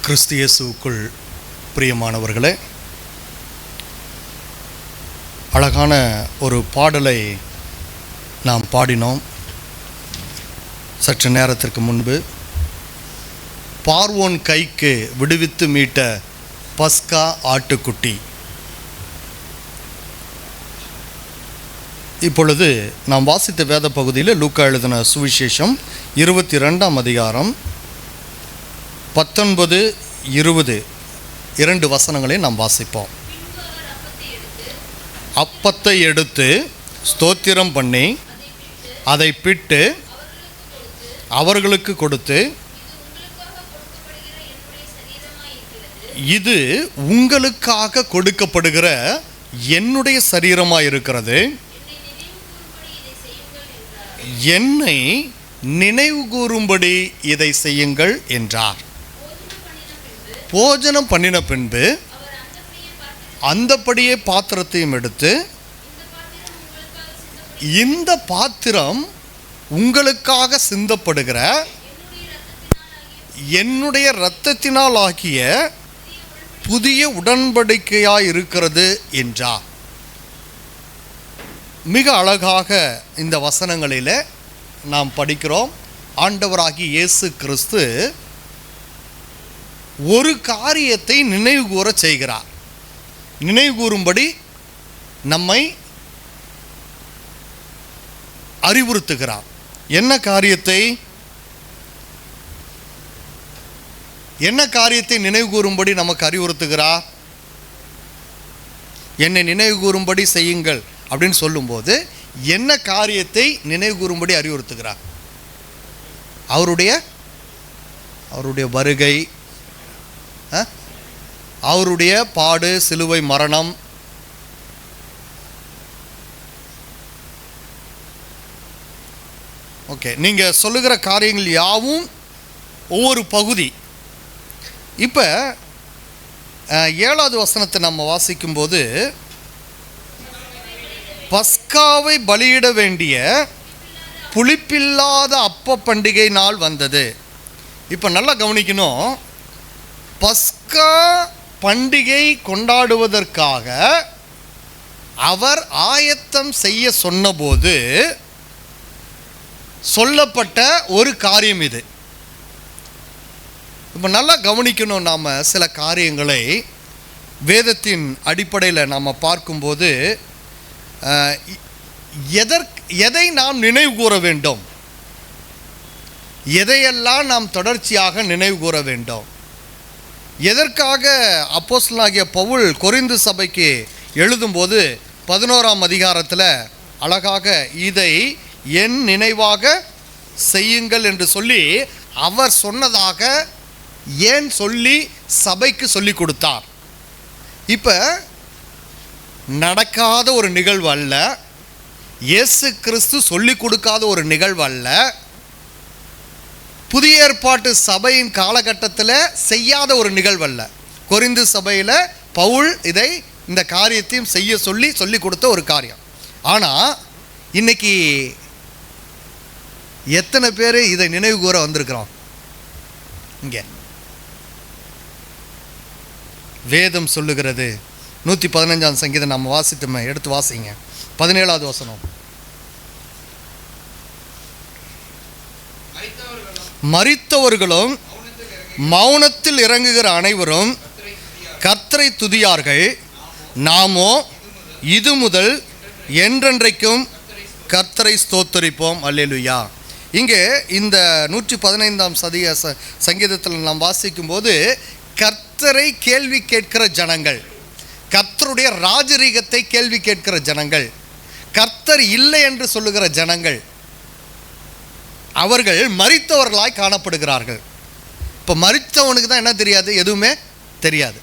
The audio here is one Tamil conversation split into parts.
கிறிஸ்து இயேசுவுக்குள் பிரியமானவர்களே, அழகான ஒரு பாடலை நாம் பாடினோம் சற்று நேரத்திற்கு முன்பு. பார்வோன் கைக்கு விடுவித்து மீட்ட பஸ்கா ஆட்டுக்குட்டி. இப்பொழுது நாம் வாசித்த வேத பகுதியில் லூக்கா எழுதின சுவிசேஷம் 22ஆம் அதிகாரம் 19, 20 2 வசனங்களை நாம் வாசிப்போம். அப்பத்தை எடுத்து ஸ்தோத்திரம் பண்ணி அதை பிட்டு அவர்களுக்கு கொடுத்து, இது உங்களுக்காக கொடுக்கப்படுகிற என்னுடைய சரீரமாய் இருக்கிறது, என்னை நினைவு கூறும்படி இதை செய்யுங்கள் என்றார். போஜனம் பண்ணின பின்பு அந்தபடியே பாத்திரத்தையும் எடுத்து, இந்த பாத்திரம் உங்களுக்காக சிந்தப்படுகிற என்னுடைய இரத்தத்தினால் ஆகிய புதிய உடன்படிக்கையாய் இருக்கிறது என்றார். மிக அழகாக இந்த வசனங்களில் நாம் படிக்கிறோம். ஆண்டவராகிய இயேசு கிறிஸ்து ஒரு காரியத்தை நினைவு கூற செய்கிறார். நினைவு கூறும்படி நம்மை அறிவுறுத்துகிறார். என்ன காரியத்தை நினைவு கூறும்படி நமக்கு அறிவுறுத்துகிறார்? என்னை நினைவு கூறும்படி செய்யுங்கள் அப்படின்னு சொல்லும்போது என்ன காரியத்தை நினைவு கூறும்படி அறிவுறுத்துகிறார்? அவருடைய வருகை, அவருடைய பாடு, சிலுவை மரணம், ஓகே, நீங்கள் சொல்லுகிற காரியங்கள் யாவும் ஒவ்வொரு பகுதி. இப்போ 7வது வசனத்தை நம்ம வாசிக்கும்போது, பஸ்காவை பலியிட வேண்டிய புளிப்பில்லாத அப்ப பண்டிகை நாள் வந்தது. இப்போ நல்லா கவனிக்கணும். பஸ்கா பண்டிகை கொண்டாடுவதற்காக அவர் ஆயத்தம் செய்ய சொன்னபோது சொல்லப்பட்ட ஒரு காரியம் இது. இப்போ நல்லா கவனிக்கணும். நாம் சில காரியங்களை வேதத்தின் அடிப்படையில் நாம் பார்க்கும்போது எதை நாம் நினைவு கூற வேண்டும், எதையெல்லாம் நாம் தொடர்ச்சியாக நினைவு கூற வேண்டும். எதற்காக அப்போஸ்தலனாகிய பவுல் கொரிந்து சபைக்கு எழுதும்போது 11ஆம் அதிகாரத்தில் அழகாக இதை என் நினைவாக செய்யுங்கள் என்று சொல்லி அவர் சொன்னதாக ஏன் சொல்லி சபைக்கு சொல்லி கொடுத்தார். இப்போ நடக்காத ஒரு நிகழ்வு அல்ல, இயேசு கிறிஸ்து சொல்லி கொடுக்காத ஒரு நிகழ்வு அல்ல, புதிய ஏற்பாட்டு சபையின் காலகட்டத்தில் செய்யாத ஒரு நிகழ்வு அல்ல. கொரிந்து சபையில் பவுல் இந்த காரியத்தையும் செய்ய சொல்லி கொடுத்த ஒரு காரியம். ஆனால் இன்னைக்கு எத்தனை பேர் இதை நினைவு கூற வந்திருக்கிறோம்? இங்கே வேதம் சொல்லுகிறது, 115ஆம் சங்கீதம் நம்ம வாசித்தோமே, எடுத்து வாசிங்க. 17வது வசனம். மரித்தவர்களும் மௌனத்தில் இறங்குகிற அனைவரும் கர்த்தரை துதியார்கள், நாமோ இது முதல் என்றென்றைக்கும் கர்த்தரை ஸ்தோத்தரிப்போம், அல்லேலூயா. இங்கே இந்த 115ஆம் சங்கீதத்தில் நாம் வாசிக்கும்போது கர்த்தரை கேள்வி கேட்கிற ஜனங்கள், கர்த்தருடைய ராஜரீகத்தை கேள்வி கேட்கிற ஜனங்கள், கர்த்தர் இல்லை என்று சொல்லுகிற ஜனங்கள், அவர்கள் மரித்தவர்களாய் காணப்படுகிறார்கள். இப்போ மரித்தவனுக்கு தான் என்ன தெரியாது? எதுவுமே தெரியாது.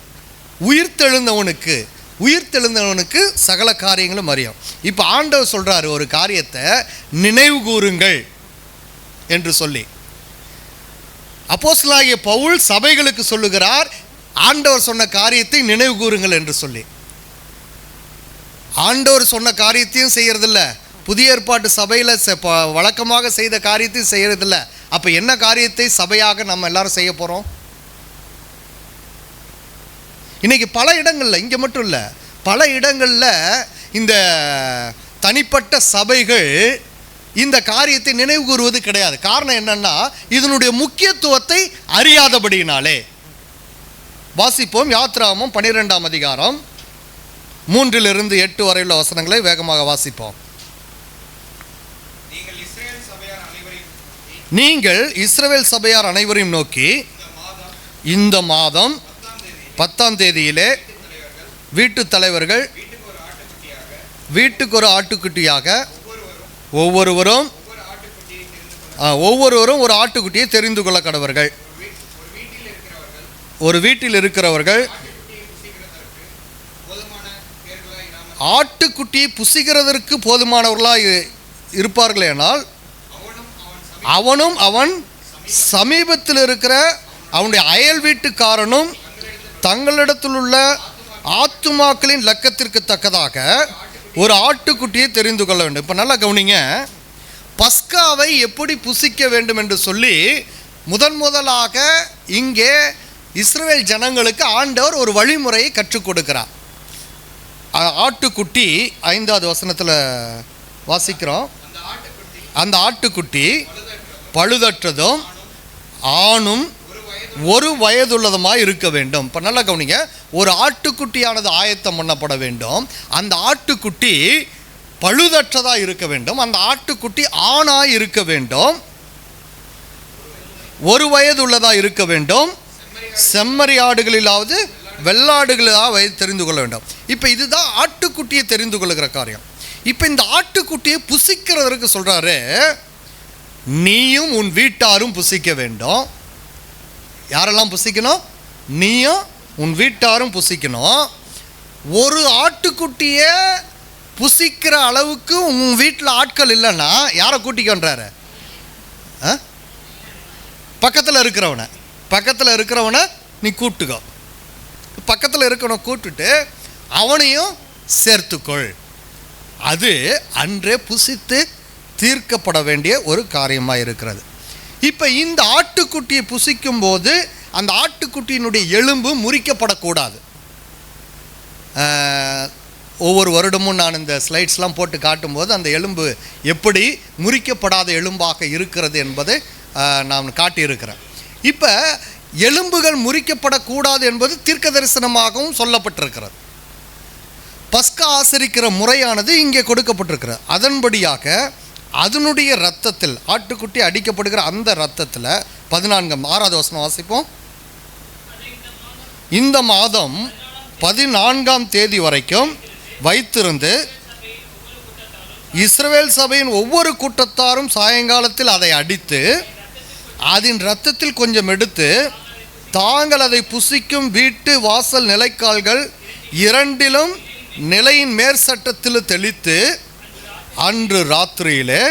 உயிர்த்தெழுந்தவனுக்கு சகல காரியங்களும் அறியும். இப்போ ஆண்டவர் சொல்கிறாரு ஒரு காரியத்தை நினைவு கூறுங்கள் என்று சொல்லி. அப்போஸ்தலனாகிய பவுல் சபைகளுக்கு சொல்லுகிறார், ஆண்டவர் சொன்ன காரியத்தை நினைவு கூறுங்கள் என்று சொல்லி. ஆண்டவர் சொன்ன காரியத்தையும் செய்யறதில்ல, புதிய ஏற்பாட்டு சபையில் வழக்கமாக செய்த காரியத்தையும் செய்யறதில்ல. அப்போ என்ன காரியத்தை சபையாக நம்ம எல்லாரும் செய்ய போகிறோம்? இன்றைக்கி பல இடங்களில், இங்கே மட்டும் இல்லை, பல இடங்களில் இந்த தனிப்பட்ட சபைகள் இந்த காரியத்தை நினைவு கூறுவது கிடையாது. காரணம் என்னன்னா, இதனுடைய முக்கியத்துவத்தை அறியாதபடியினாலே. வாசிப்போம் யாத்ராகமம் 12ஆம் அதிகாரம் 3-8 வரையுள்ள வசனங்களை வேகமாக வாசிப்போம். நீங்கள் இஸ்ரவேல் சபையார் அனைவரையும் நோக்கி, இந்த மாதம் 10ஆம் தேதியிலே வீட்டு தலைவர்கள் வீட்டுக்கு ஒரு ஆட்டுக்குட்டியாக ஒவ்வொருவரும் ஒரு ஆட்டுக்குட்டியை தெரிந்து கொள்ள கடவர்கள். ஒரு வீட்டில் இருக்கிறவர்கள் ஆட்டுக்குட்டியை புசிக்கிறதற்கு போதுமானவர்களாக இருப்பார்களேனால் அவனும் அவன் சமீபத்தில் இருக்கிற அவனுடைய அயல் வீட்டுக்காரனும் தங்களிடத்தில் உள்ள ஆத்துமாக்களின் லக்கத்திற்கு தக்கதாக ஒரு ஆட்டுக்குட்டியை தெரிந்து கொள்ள வேண்டும். இப்போ நல்லா கவனிங்க, பஸ்காவை எப்படி புசிக்க வேண்டும் என்று சொல்லி முதலாக இங்கே இஸ்ரவேல் ஜனங்களுக்கு ஆண்டவர் ஒரு வழிமுறையை கற்றுக் கொடுக்கிறார். ஆட்டுக்குட்டி 5வது வசனத்தில் வாசிக்கிறோம். அந்த ஆட்டுக்குட்டி பழுதற்றதும் ஆணும் ஒரு வயதுள்ளதுமாய் இருக்க வேண்டும். இப்போ நல்லா கவனிங்க, ஒரு ஆட்டுக்குட்டியானது ஆயத்தம் பண்ணப்பட வேண்டும். அந்த ஆட்டுக்குட்டி பழுதற்றதாக இருக்க வேண்டும். அந்த ஆட்டுக்குட்டி ஆணாய் இருக்க வேண்டும். ஒரு வயது உள்ளதாக இருக்க வேண்டும். செம்மறி ஆடுகளிலாவது வெள்ளாடுகளாக தெரிந்து கொள்ள வேண்டும். இப்போ இதுதான் ஆட்டுக்குட்டியை தெரிந்து கொள்ளுகிற காரியம். இப்போ இந்த ஆட்டுக்குட்டியை புசிக்கிறதற்கு சொல்கிறாரு, நீயும் உன் வீட்டாரும் புசிக்க வேண்டும். யாரெல்லாம் புசிக்கணும்? நீயும் உன் வீட்டாரும் புசிக்கணும். ஒரு ஆட்டுக்குட்டியை புசிக்கிற அளவுக்கு உன் வீட்டில் ஆட்கள் இல்லைன்னா யாரை கூட்டிக்கொன்றாரு? பக்கத்தில் இருக்கிறவனை நீ கூட்டுக்கோ. பக்கத்தில் இருக்கிறவனை கூட்டுட்டு அவனையும் சேர்த்துக்கொள். அது அன்றே புசித்து தீர்க்கப்பட வேண்டிய ஒரு காரியமாக இருக்கிறது. இப்போ இந்த ஆட்டுக்குட்டியை புசிக்கும் போது அந்த ஆட்டுக்குட்டியினுடைய எலும்பு முறிக்கப்படக்கூடாது. ஒவ்வொரு வருடமும் நான் இந்த ஸ்லைட்ஸ்லாம் போட்டு காட்டும்போது அந்த எலும்பு எப்படி முறிக்கப்படாத எலும்பாக இருக்கிறது என்பதை நான் காட்டியிருக்கிறேன். இப்போ எலும்புகள் முறிக்கப்படக்கூடாது என்பது தீர்க்க தரிசனமாகவும் சொல்லப்பட்டிருக்கிறது. பஸ்கா ஆசரிக்கிற முறையானது இங்கே கொடுக்கப்பட்டிருக்கிறது. அதன்படியாக அதனுடைய இரத்தத்தில், ஆட்டுக்குட்டி அடிக்கப்படுகிற அந்த இரத்தத்தில் 6வது வசனம் வாசிப்போம். இந்த மாதம் 14ஆம் தேதி வரைக்கும் வைத்திருந்து இஸ்ரவேல் சபையின் ஒவ்வொரு கூட்டத்தாரும் சாயங்காலத்தில் அதை அடித்து அதன் இரத்தத்தில் கொஞ்சம் எடுத்து தாங்கள் அதை புசிக்கும் வீட்டு வாசல் நிலைக்கால்கள் 2லும் நிலையின் மேற்சட்டத்தில் தெளித்து அன்று ராத்திரியிலே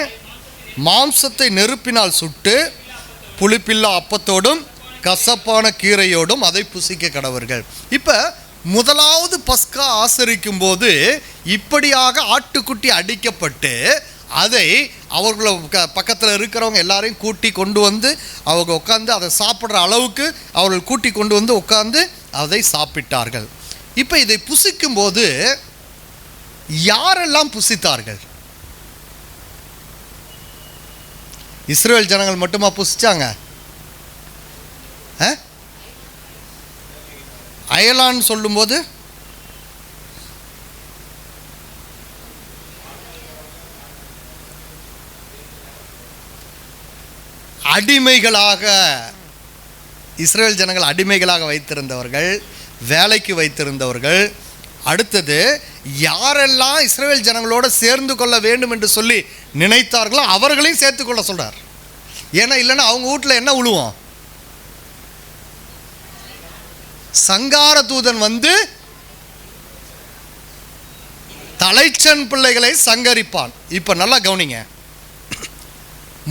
மாம்சத்தை நெருப்பினால் சுட்டு புளிப்பில்லா அப்பத்தோடும் கசப்பான கீரையோடும் அதை புசிக்க கடவர்கள். இப்போ முதலாவது பஸ்கா ஆசரிக்கும் போது இப்படியாக ஆட்டுக்குட்டி அடிக்கப்பட்டு அதை அவர்களை பக்கத்தில் இருக்கிறவங்க எல்லாரையும் கூட்டி கொண்டு வந்து அவங்க உட்காந்து அதை சாப்பிட்ற அளவுக்கு அவர்கள் கூட்டி கொண்டு வந்து உட்காந்து அதை சாப்பிட்டார்கள். இப்போ இதை புசிக்கும்போது யாரெல்லாம் புசித்தார்கள்? இஸ்ரவேல் ஜனங்கள் மட்டுமா புசிச்சாங்க? அயலான்னு சொல்லும்போது அடிமைகளாக இஸ்ரவேல் ஜனங்கள் அடிமைகளாக வைத்திருந்தவர்கள், வேலைக்கு வைத்திருந்தவர்கள். அடுத்தது யாரெல்லாம் இஸ்ரவேல் ஜனங்களோடு சேர்ந்து கொள்ள வேண்டும் என்று சொல்லி நினைத்தார்களோ அவர்களையும் சேர்த்துக்கொள்ள சொல்றார். ஏன்னா இல்லைன்னா அவங்க வீட்டில் என்ன உழுவோம்? சங்கார தூதன் வந்து தலைச்சன் பிள்ளைகளை சங்கரிப்பான். இப்ப நல்லா கவனிங்க,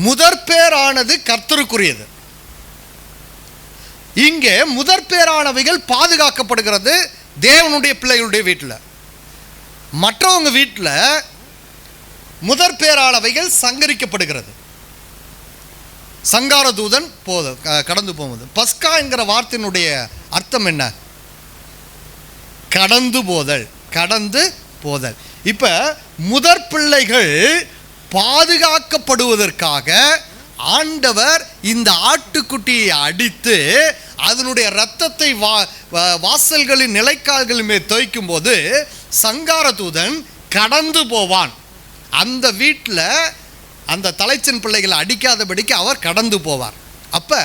முதற்பேரானது கர்த்தருக்குரியது. இங்கே முதற்பேரானவைகள் பாதுகாக்கப்படுகிறது தேவனுடைய பிள்ளைகளுடைய வீட்டில். மற்றவங்க வீட்டில் முதற்பேரானவைகள் சங்கரிக்கப்படுகிறது. சங்கார தூதன் கடந்து போகுது. பஸ்கா என்கிற வார்த்தையினுடைய அர்த்தம் என்ன? கடந்து போதல், கடந்து போதல். இப்போ முதற் பிள்ளைகள் பாதுகாக்கப்படுவதற்காக ஆண்டவர் இந்த ஆட்டுக்குட்டியை அடித்து அதனுடைய இரத்தத்தை வாசல்களின் நிலைக்கால்களின் மேல் தோய்க்கும் போது சங்கார தூதன் கடந்து போவான். அந்த வீட்டில் அந்த தலைச்சன் பிள்ளைகளை அடிக்காதபடிக்கு அவர் கடந்து போவார். அப்போ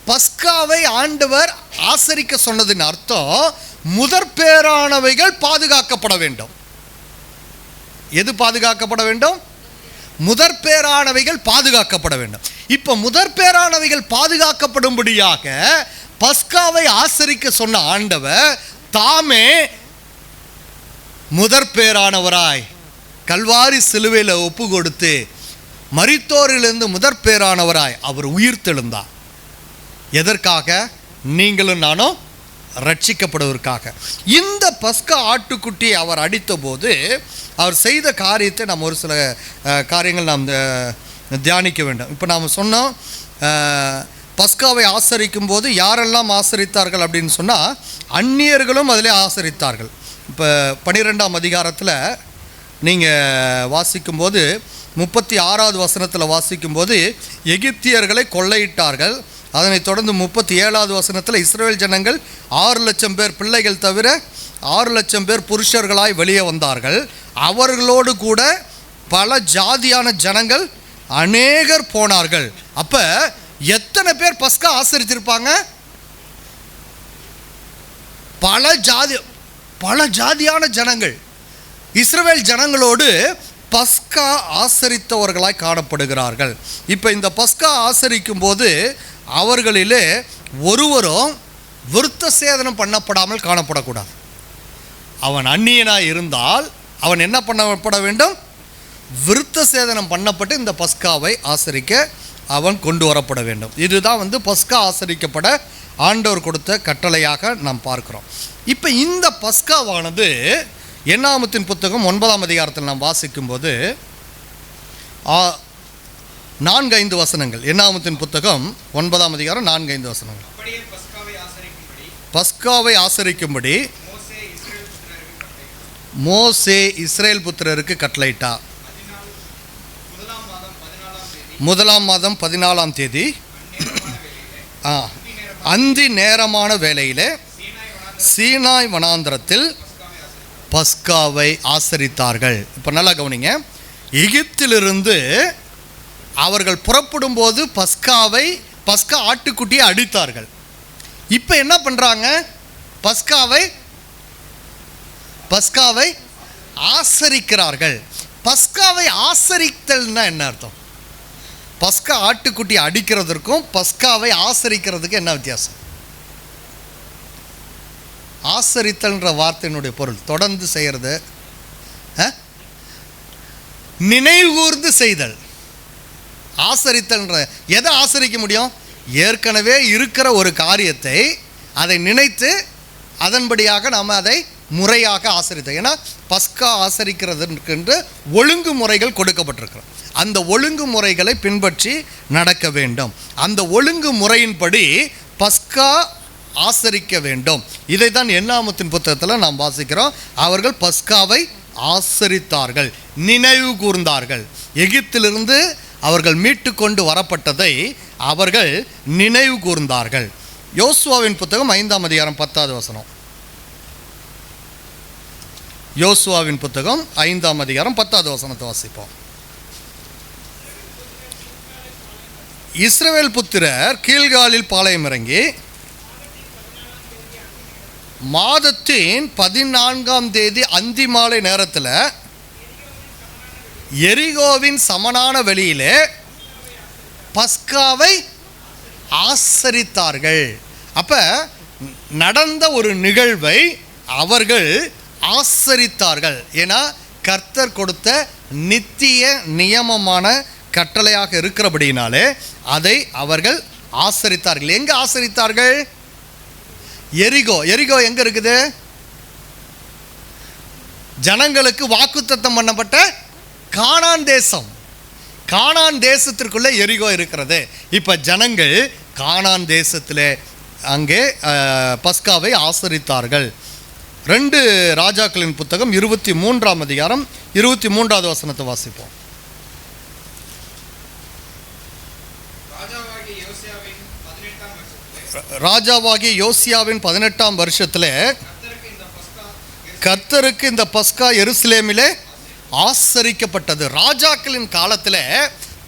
பஸ்காவை ஆண்டவர் ஆசரிக்க சொன்னதின் அர்த்தம் முதற் பேரானவைகள் பாதுகாக்கப்பட வேண்டும். எது பாதுகாக்கப்பட வேண்டும்? முதற் பேரானவைகள் பாதுகாக்கப்பட வேண்டும். இப்போ முதற் பேரானவைகள் பாதுகாக்கப்படும்படியாக பஸ்காவை ஆசரிக்க சொன்ன ஆண்டவர் தாமே முதற் பேரானவராய் கல்வாரி சிலுவையில் ஒப்பு கொடுத்து மரித்தோரிலிருந்து முதற் பேரானவராய் அவர் உயிர்த்தெழுந்தார். எதற்காக? நீங்களும் நானும் ரட்சிக்கப்படுவதற்காக. இந்த பஸ்கா ஆட்டுக்குட்டியை அவர் அடித்த போது அவர் செய்த காரியத்தை நாம் ஒரு சில காரியங்கள் நாம் தியானிக்க வேண்டும். இப்போ நாம் சொன்னோம், பஸ்காவை ஆசரிக்கும் போது யாரெல்லாம் ஆசரித்தார்கள் அப்படின்னு சொன்னால் அந்நியர்களும் அதிலே ஆசரித்தார்கள். இப்போ 12ஆம் அதிகாரத்தில் நீங்கள் வாசிக்கும்போது 36வது வசனத்தில் வாசிக்கும்போது எகிப்தியர்களை கொள்ளையிட்டார்கள். அதனைத் தொடர்ந்து 37வது வசனத்தில் இஸ்ரவேல் ஜனங்கள் 6 லட்சம் பேர் பிள்ளைகள் தவிர 6 லட்சம் பேர் புருஷர்களாய் வெளியே வந்தார்கள். அவர்களோடு கூட பல ஜாதியான ஜனங்கள் அநேகர் போனார்கள். அப்போ எத்தனை பேர் பஸ்கா ஆசரித்திருப்பாங்க? பல ஜாதியான ஜனங்கள் இஸ்ரவேல் ஜனங்களோடு பஸ்கா ஆசரித்தவர்களாய் காணப்படுகிறார்கள். இப்போ இந்த பஸ்கா ஆசரிக்கும் போது அவர்களிலே ஒருவரும் விருத்த சேதனம் பண்ணப்படாமல் காணப்படக்கூடாது. அவன் அந்நியனாய் இருந்தால் அவன் என்ன பண்ணப்பட வேண்டும்? விருத்த சேதனம் பண்ணப்பட்டு இந்த பஸ்காவை ஆசரிக்க அவன் கொண்டு வரப்பட வேண்டும். இதுதான் பஸ்கா ஆசரிக்கப்பட ஆண்டவர் கொடுத்த கட்டளையாக நாம் பார்க்கிறோம். இப்போ இந்த பஸ்காவானது என்னாகமத்தின் புத்தகம் 9ஆம் அதிகாரத்தில் நாம் வாசிக்கும்போது 4-5 வசனங்கள். என்னாகமத்தின் புத்தகம் 9ஆம் அதிகாரம் 4-5 வசனங்கள். பஸ்காவை ஆசரிக்கும்படி மோசே இஸ்ரேல் புத்திரருக்கு கட்டளையிட்டா. 1ஆம் மாதம் 14ஆம் தேதி அந்தி நேரமான வேளையிலே சீனாய் வனாந்தரத்தில் பஸ்காவை ஆசரித்தார்கள். இப்போ நல்லா கவனிங்க, எகிப்திலிருந்து அவர்கள் புறப்படும் போது பஸ்கா ஆட்டுக்குட்டியை அடித்தார்கள். இப்போ என்ன பண்ணுறாங்க? பஸ்காவை ஆசரிக்கிறார்கள். பஸ்காவை ஆசரித்தல்னா என்ன அர்த்தம்? பஸ்கா ஆட்டுக்குட்டியை அடிக்கிறதுக்கும் பஸ்காவை ஆசரிக்கிறதுக்கு என்ன வித்தியாசம்? ஆசரித்தல்ன்ற வார்த்தையினுடைய பொருள் தொடர்ந்து செய்கிறது, நினைவுகூர்ந்து செய்தல். ஆசரித்தல்ன்ற எதை ஆசரிக்க முடியும்? ஏற்கனவே இருக்கிற ஒரு காரியத்தை அதை நினைத்து அதன்படியாக நாம் அதை முறையாக ஆசரித்தோம். ஏன்னா பஸ்கா ஆசரிக்கிறதுக்கு ஒழுங்கு முறைகள் கொடுக்கப்பட்டிருக்கிறோம். அந்த ஒழுங்கு முறைகளை பின்பற்றி நடக்க வேண்டும். அந்த ஒழுங்கு முறையின்படி பஸ்கா ஆசரிக்க வேண்டும். இதை தான் என்னாகமத்தின் புத்தகத்தில் நாம் வாசிக்கிறோம். அவர்கள் பஸ்காவை ஆசரித்தார்கள், நினைவு கூர்ந்தார்கள். எகிப்திலிருந்து அவர்கள் மீட்டு கொண்டு வரப்பட்டதை அவர்கள் நினைவு கூர்ந்தார்கள். யோசுவாவின் புத்தகம் 5ஆம் அதிகாரம் 10வது வசனம். யோசுவாவின் புத்தகம் 5ஆம் அதிகாரம் 10வது வசனத்தை வாசிப்போம். இஸ்ரவேல் புத்திரர் கீழ்காலில் பாளையம் இறங்கி மாதத்தின் 14ஆம் தேதி அந்தி மாலை நேரத்தில் எரிகோவின் சமனான வெளியிலே பஸ்காவை ஆசரித்தார்கள். அப்போ நடந்த ஒரு நிகழ்வை அவர்கள் ஆசரித்தார்கள். ஏன்னா கர்த்தர் கொடுத்த நித்திய நியமமான கட்டளையாக இருக்கிறபடினாலே அதை அவர்கள் ஆசரித்தார்கள். எங்கே ஆசரித்தார்கள்? எரிகோ எங்கே இருக்குது? ஜனங்களுக்கு வாக்குத்தத்தம் பண்ணப்பட்ட கானான் தேசம். கானான் தேசத்திற்குள்ளே எரிகோ இருக்கிறது. இப்போ ஜனங்கள் கானான் தேசத்தில் அங்கே பஸ்காவை ஆசரித்தார்கள். 2 ராஜாக்களின் புத்தகம் 23ஆம் அதிகாரம் 23வது வசனத்தை வாசிப்போம். ராஜாவாகிய யோசியாவின் 18ஆம் வருஷத்திலே கர்த்தருக்கு இந்த பஸ்கா எருசலேமிலே ஆசரிக்கப்பட்டது. ராஜாக்களின் காலத்தில்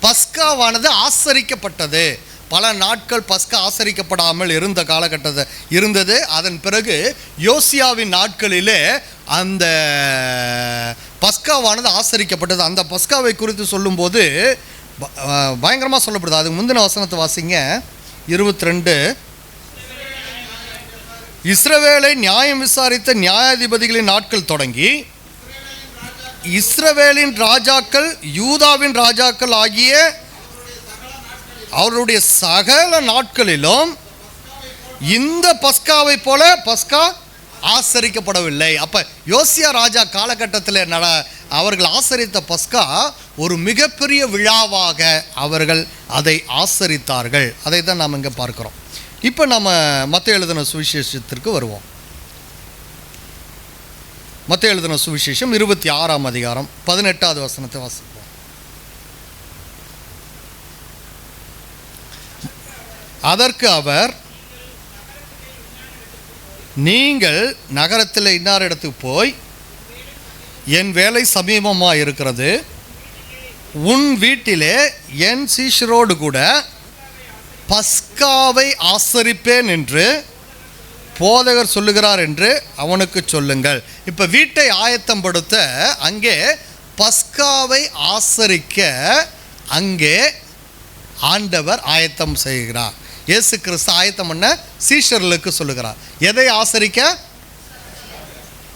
பஸ்காவானது ஆசரிக்கப்பட்டது. பல நாட்கள் பஸ்கா ஆசரிக்கப்படாமல் இருந்த காலகட்டத்தில் இருந்தது. அதன் பிறகு யோசியாவின் நாட்களிலே அந்த பஸ்காவானது ஆசரிக்கப்பட்டது. அந்த பஸ்காவை குறித்து சொல்லும்போது பயங்கரமாக சொல்லப்படுது. அதுக்கு முந்தின வசனத்தை வாசிங்க. 22 இஸ்ரவேலை நியாயம் விசாரித்த நியாயாதிபதிகளின் நாட்கள் தொடங்கி இஸ்ரவேலின் ராஜாக்கள் யூதாவின் ராஜாக்கள் ஆகிய அவருடைய சகல நாட்களிலும் இந்த பஸ்காவை போல பஸ்கா ஆசரிக்கப்படவில்லை. அப்ப யோசியா ராஜா காலகட்டத்தில் அவர்கள் ஆசரித்த பஸ்கா ஒரு மிகப்பெரிய விழாவாக அவர்கள் அதை ஆசரித்தார்கள். அதை தான் நாம் இங்கே பார்க்கிறோம். இப்போ நம்ம மத்தேயு எழுதின சுவிசேஷத்திற்கு வருவோம். மத்தேயு எழுதின சுவிசேஷம் 26ஆம் அதிகாரம் 18வது வசனத்தை வாசிப்போம். அதற்கு அவர், நீங்கள் நகரத்தில் இன்னார் இடத்துக்கு போய் என் வேலை சமீபமாக இருக்கிறது, உன் வீட்டிலே என் சீஷரோடு கூட பஸ்காவை ஆசரிப்பேன் என்று போதகர் சொல்லுகிறார் என்று அவனுக்கு சொல்லுங்கள். இப்போ வீட்டை ஆயத்தப்படுத்த அங்கே பஸ்காவை ஆசரிக்க அங்கே ஆண்டவர் ஆயத்தம் செய்கிறார். இயேசு கிறிஸ்து ஆயத்தம் பண்ண சீஷர்களுக்கு சொல்லுகிறார். எதை ஆசரிக்க?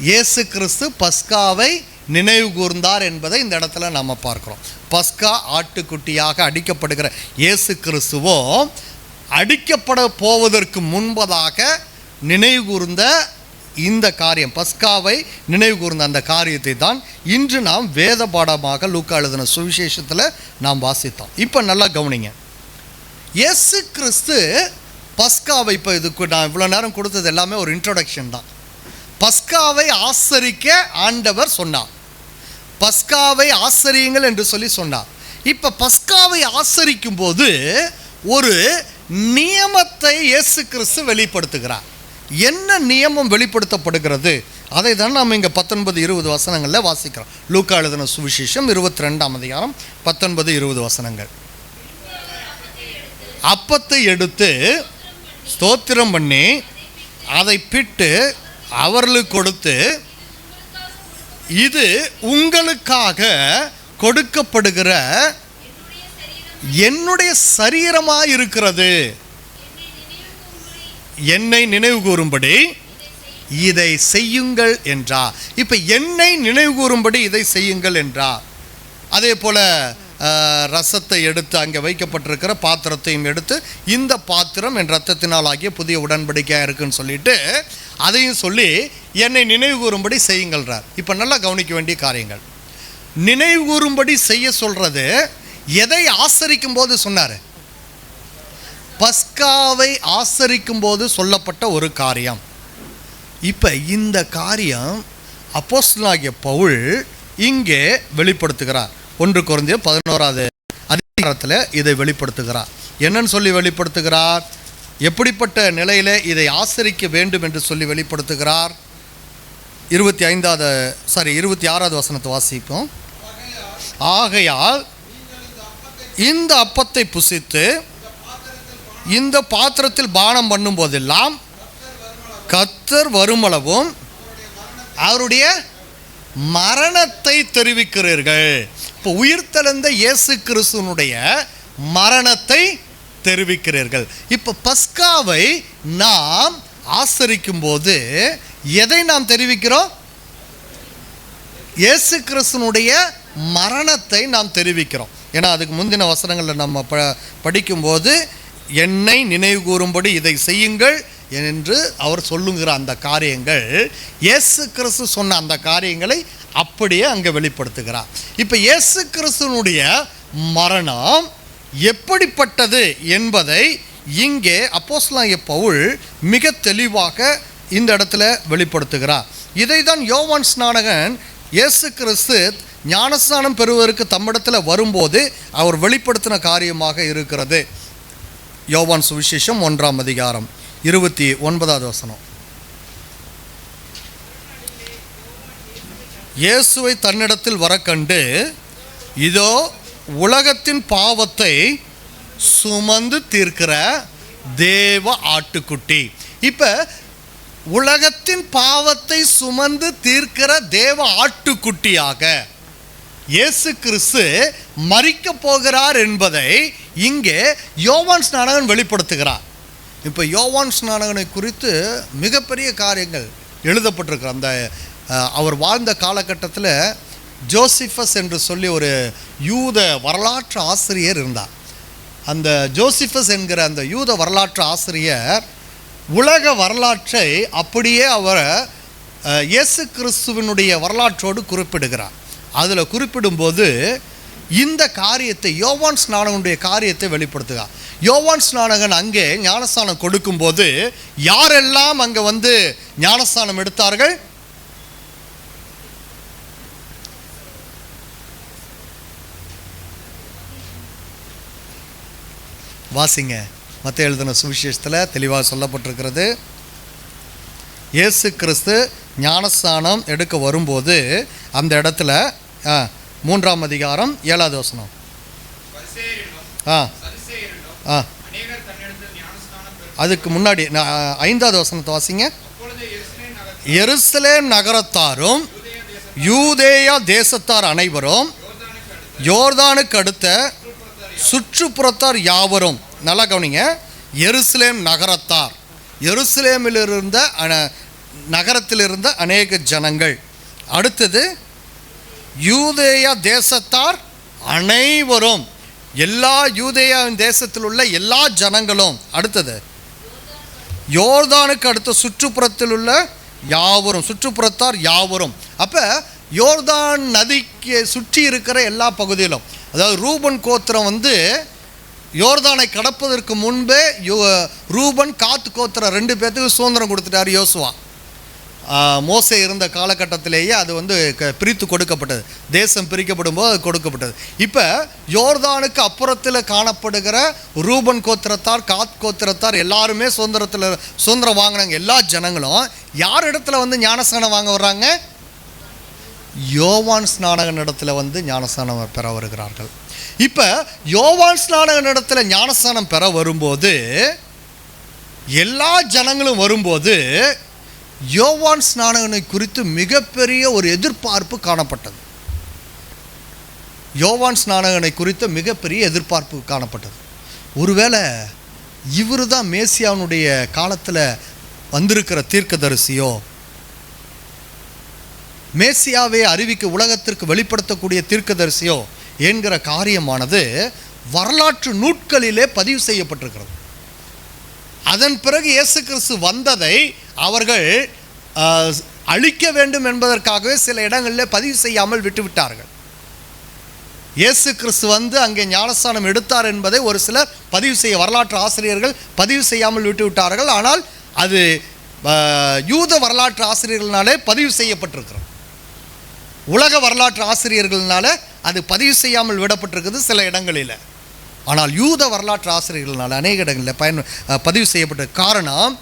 இயேசு கிறிஸ்து பஸ்காவை நினைவு கூர்ந்தார் என்பதை இந்த இடத்துல நாம் பார்க்கிறோம். பஸ்கா ஆட்டுக்குட்டியாக அடிக்கப்படுகிற இயேசு கிறிஸ்துவோ அடிக்கப்பட போவதற்கு முன்பதாக நினைவு கூர்ந்த இந்த காரியம், பஸ்காவை நினைவு கூர்ந்த அந்த காரியத்தை தான் இன்று நாம் வேத பாடமாக லூக்கா எழுதின சுவிசேஷத்தில் நாம் வாசித்தோம். இப்போ நல்லா கவனிங்க. இயேசு கிறிஸ்து பஸ்காவை, இப்போ இதுக்கு நான் இவ்வளோ நேரம் கொடுத்தது எல்லாமே ஒரு இன்ட்ரோடக்ஷன் தான். பஸ்காவை ஆசரிக்க ஆண்டவர் சொன்னார். பஸ்காவை ஆசரியுங்கள் என்று சொல்லி சொன்னார். இப்போ பஸ்காவை ஆசரிக்கும் போது ஒரு நியமத்தை இயேசு கிறிஸ்து வெளிப்படுத்துகிறார். என்ன நியமம் வெளிப்படுத்தப்படுகிறது? அதை தான் நாம் இங்கே 19-20 வசனங்களில் வாசிக்கிறோம். லூக்கா எழுதின சுவிசேஷம் 22ஆம் அதிகாரம் 19-20 வசனங்கள். அப்பத்தை எடுத்து ஸ்தோத்திரம் பண்ணி அதை பிட்டு அவர்களுக்கு கொடுத்து, இது உங்களுக்காக கொடுக்கப்படுகிற என்னுடைய சரீரமாக இருக்கிறது, என்னை நினைவு கூறும்படி இதை செய்யுங்கள் என்றார். இப்போ என்னை நினைவு கூறும்படி இதை செய்யுங்கள் என்றார். அதே போல ரசத்தை எடுத்து அங்கே வைக்கப்பட்டிருக்கிற பாத்திரத்தையும் எடுத்து, இந்த பாத்திரம் என் ரத்தத்தினால் ஆகிய புதிய உடன்படிக்கையாக இருக்குன்னு சொல்லிட்டு அதையும் சொல்லி என்னை நினைவு கூறும்படி செய்யுங்கள்றார். இப்போ நல்லா கவனிக்க வேண்டிய காரியங்கள். நினைவு கூறும்படி செய்ய சொல்றது எதை ஆசரிக்கும் போது சொன்னார்? பஸ்காவை ஆசரிக்கும் போது சொல்லப்பட்ட ஒரு காரியம். இப்போ இந்த காரியம் அப்போஸ்தலனாகிய பவுல் இங்கே வெளிப்படுத்துகிறார். 1 கொரிந்தியர் 11வது அதிகாரத்தில் இதை வெளிப்படுத்துகிறார். என்னன்னு சொல்லி வெளிப்படுத்துகிறார்? எப்படிப்பட்ட நிலையில் இதை ஆசரிக்க வேண்டும் என்று சொல்லி வெளிப்படுத்துகிறார். 26வது வசனத்தை வாசிப்போம். ஆகையால் இந்த அப்பத்தை புசித்து இந்த பாத்திரத்தில் பானம் பண்ணும் போதெல்லாம் கர்த்தர் வருமளவும் அவருடைய மரணத்தை தெரிவிக்கிறீர்கள். இப்போ உயிர்த்தெழுந்த இயேசு கிறிஸ்துவனுடைய மரணத்தை தெரிவிக்கிறீர்கள். இப்போ பஸ்காவை நாம் ஆசரிக்கும் போது எதை நாம் தெரிவிக்கிறோம்? இயேசு கிறிஸ்துவனுடைய மரணத்தை நாம் தெரிவிக்கிறோம். ஏன்னா அதுக்கு முந்தின வசனங்களில் நம்ம படிக்கும்போது என்னை நினைவு கூறும்படி இதை செய்யுங்கள் என்று அவர் சொல்லுங்கிற அந்த காரியங்கள், இயேசு கிறிஸ்து சொன்ன அந்த காரியங்களை அப்படியே அங்கே வெளிப்படுத்துகிறார். இப்போ இயேசு கிறிஸ்துவனுடைய மரணம் எப்படிப்பட்டது என்பதை இங்கே அப்போஸ்தலனாகிய பவுல் மிக தெளிவாக இந்த இடத்துல வெளிப்படுத்துகிறார். இதை தான் யோவான் ஸ்நானகன் இயேசு கிறிஸ்து ஞானஸ்நானம் பெறுவதற்கு தம்மிடத்தில் வரும்போது அவர் வெளிப்படுத்தின காரியமாக இருக்கிறது. யோவான் சுவிசேஷம் 1ஆம் அதிகாரம் 29வது வசனம். இயேசுவை தன்னிடத்தில் வர கண்டு, இதோ உலகத்தின் பாவத்தை சுமந்து தீர்க்கிற தேவ ஆட்டுக்குட்டி. இப்போ உலகத்தின் பாவத்தை சுமந்து தீர்க்கிற தேவ ஆட்டுக்குட்டியாக இயேசு கிறிஸ்து மரிக்க போகிறார் என்பதை இங்கே யோவான் ஸ்நானகன் வெளிப்படுத்துகிறார். இப்போ யோவான் ஸ்நானகனை குறித்து மிகப்பெரிய காரியங்கள் எழுதப்பட்டிருக்கிற அந்த அவர் வாழ்ந்த காலகட்டத்தில் ஜோசிஃபஸ் என்று சொல்லி ஒரு யூத வரலாற்று ஆசிரியர் இருந்தார். அந்த ஜோசிஃபஸ் என்கிற அந்த யூத வரலாற்று ஆசிரியர் உலக வரலாற்றை அப்படியே அவர் இயேசு கிறிஸ்துவனுடைய வரலாற்றோடு குறிப்பிடுகிறார். அதில் குறிப்பிடும்போது இந்த காரியத்தை யோவான் ஸ்நானகனுடைய காரியத்தை வெளிப்படுத்துகிறார். யோவான் ஸ்நானகன் அங்கே ஞானஸ்நானம் கொடுக்கும்போது யாரெல்லாம் அங்கே வந்து ஞானஸ்நானம் எடுத்தார்கள்? வாசிங்க, மத்தேயு எழுதின சுவிசேஷத்தில் தெளிவாக சொல்லப்பட்டிருக்கிறது. இயேசு கிறிஸ்து ஞானஸ்நானம் எடுக்க வரும்போது அந்த இடத்துல 3ஆம் அதிகாரம் 7வது வசனம். அதுக்கு முன்னாடி 5வது வசனத்தை வாசிங்க. எருசலேம் நகரத்தாரும் யூதேயா தேசத்தார் அனைவரும் யோர்தானுக்கு அடுத்த சுற்றுப்புறத்தார் யாவரும், நல்லா கவனிங்க, எருசலேம் நகரத்தார், எருசலேமில் இருந்த நகரத்தில் இருந்த அநேக ஜனங்கள். அடுத்தது யூதேயா தேசத்தார் அனைவரும், எல்லா யூதேயா தேசத்தில் உள்ள எல்லா ஜனங்களும். அடுத்தது யோர்தானுக்கு அடுத்த சுற்றுப்புறத்தில் உள்ள யாவரும், சுற்றுப்புறத்தார் யாவரும். அப்போ யோர்தான் நதிக்கு சுற்றி இருக்கிற எல்லா பகுதியிலும், அதாவது ரூபன் கோத்திரம் வந்து யோர்தானை கடப்பதற்கு முன்பே ரூபன் காத்து கோத்திரம் 2 பேர்த்துக்கு சுதந்திரம் கொடுத்துட்டார் யோசுவா. மோசே இருந்த காலகட்டத்திலேயே அது வந்து பிரித்து கொடுக்கப்பட்டது, தேசம் பிரிக்கப்படும் போது அது கொடுக்கப்பட்டது. இப்போ யோர்தானுக்கு அப்புறத்தில் காணப்படுகிற ரூபன் கோத்திரத்தார், காத் கோத்திரத்தார் எல்லாருமே சுதந்திரம் வாங்கினாங்க. எல்லா ஜனங்களும் யார் இடத்துல வந்து ஞானஸ்நானம் வாங்க வர்றாங்க? யோவான் ஸ்நானகன் இடத்துல வந்து ஞானஸ்நானம் பெற வருகிறார்கள். இப்போ யோவான் ஸ்நானகன் இடத்துல ஞானஸ்நானம் பெற வரும்போது எல்லா ஜனங்களும் வரும்போது யோவான் ஸ்நானகனை குறித்து மிகப்பெரிய ஒரு எதிர்பார்ப்பு காணப்பட்டது. யோவான் ஸ்நானகனை குறித்து மிகப்பெரிய எதிர்பார்ப்பு காணப்பட்டது. ஒருவேளை இவர் தான் மேசியாவுடைய காலத்தில் வந்திருக்கிற தீர்க்கதரிசியோ, மேசியாவை அறிவிக்க உலகத்திற்கு வெளிப்படுத்தக்கூடிய தீர்க்கதரிசியோ என்கிற காரியமானது வரலாற்று நூட்களிலே பதிவு செய்யப்பட்டிருக்கிறது. அதன் பிறகு இயேசு கிறிஸ்து வந்ததை அவர்கள் அழிக்க வேண்டும் என்பதற்காகவே சில இடங்களில் பதிவு செய்யாமல் விட்டுவிட்டார்கள். இயேசு கிறிஸ்து வந்து அங்கே ஞானஸ்நானம் எடுத்தார் என்பதை ஒரு சிலர் பதிவு செய்ய, வரலாற்று ஆசிரியர்கள் பதிவு செய்யாமல் விட்டுவிட்டார்கள். ஆனால் அது யூத வரலாற்று ஆசிரியர்களாலே பதிவு செய்யப்பட்டிருக்கிறது. உலக வரலாற்று ஆசிரியர்களால் அது பதிவு செய்யாமல் விடப்பட்டிருக்குது சில இடங்களில். ஆனால் யூத வரலாற்று ஆசிரியர்களால் அநேக இடங்களில் பதிவு செய்யப்பட்ட காரணம்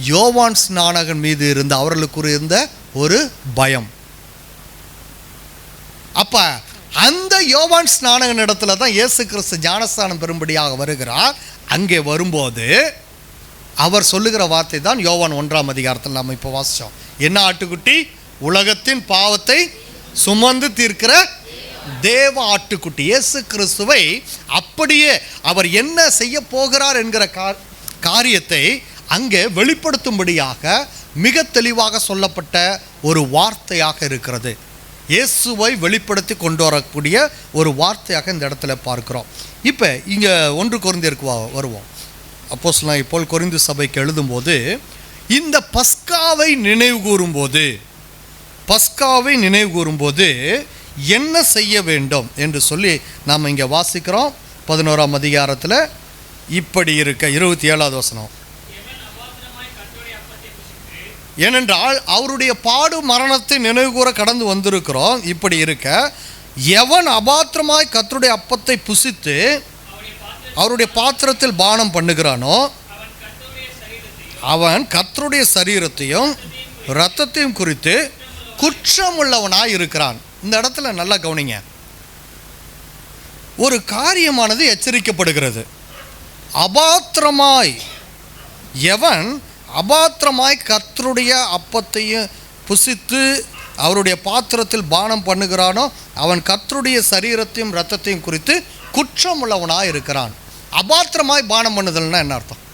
யோவான் ஸ்நானகன் மீது இருந்த அவர்களுக்கு இருந்த ஒரு பயம். அப்போ அந்த யோவான் ஸ்நானகன் இடத்துல தான் இயேசு கிறிஸ்து ஞானஸ்நானம் பெறும்படியாக வருகிறார். அங்கே வரும்போது அவர் சொல்லுகிற வார்த்தை தான் யோவான் 1ஆம் அதிகாரத்தில் நம்ம இப்போ வாசித்தோம். என்ன ஆட்டுக்குட்டி? உலகத்தின் பாவத்தை சுமந்து தீர்க்கிற தேவ ஆட்டுக்குட்டி. இயேசு கிறிஸ்துவை அப்படியே அவர் என்ன செய்ய போகிறார் என்கிற காரியத்தை அங்கே வெளிப்படுத்தும்படியாக மிக தெளிவாக சொல்லப்பட்ட ஒரு வார்த்தையாக இருக்கிறது. இயேசுவை வெளிப்படுத்தி கொண்டு வரக்கூடிய ஒரு வார்த்தையாக இந்த இடத்துல பார்க்கிறோம். இப்போ இங்கே 1 கொரிந்தியருக்கு வருவோம். அப்போஸ்தலனாகிய பவுல் கொரிந்து சபைக்கு எழுதும்போது இந்த பஸ்காவை நினைவு கூறும்போது என்ன செய்ய வேண்டும் என்று சொல்லி நாம் இங்கே வாசிக்கிறோம். 11ஆம் அதிகாரத்தில் இப்படி இருக்க 27வது வசனம். ஏனென்றால் அவருடைய பாடு மரணத்தை நினைவுகூர கடந்து வந்திருக்கிறோம். இப்படி இருக்க எவன் அபாத்திரமாய் கர்த்தருடைய அப்பத்தை புசித்து அவருடைய பாத்திரத்தில் பானம் பண்ணுகிறானோ அவன் கர்த்தருடைய சரீரத்தையும் இரத்தத்தையும் குறித்து குற்றமுள்ளவனாய் இருக்கிறான். இந்த இடத்துல நல்லா கவனிங்க. ஒரு காரியமானது எச்சரிக்கப்படுகிறது. அபாத்திரமாய் எவன் அபாத்திரமாய் கர்த்தருடைய அப்பத்தையும் புசித்து அவருடைய பாத்திரத்தில் பானம் பண்ணுகிறானோ அவன் கர்த்தருடைய சரீரத்தையும் இரத்தத்தையும் குறித்து குற்றம் உள்ளவனாய் இருக்கிறான். அபாத்திரமாய் பானம் பண்ணுதல்னா என்ன அர்த்தம்?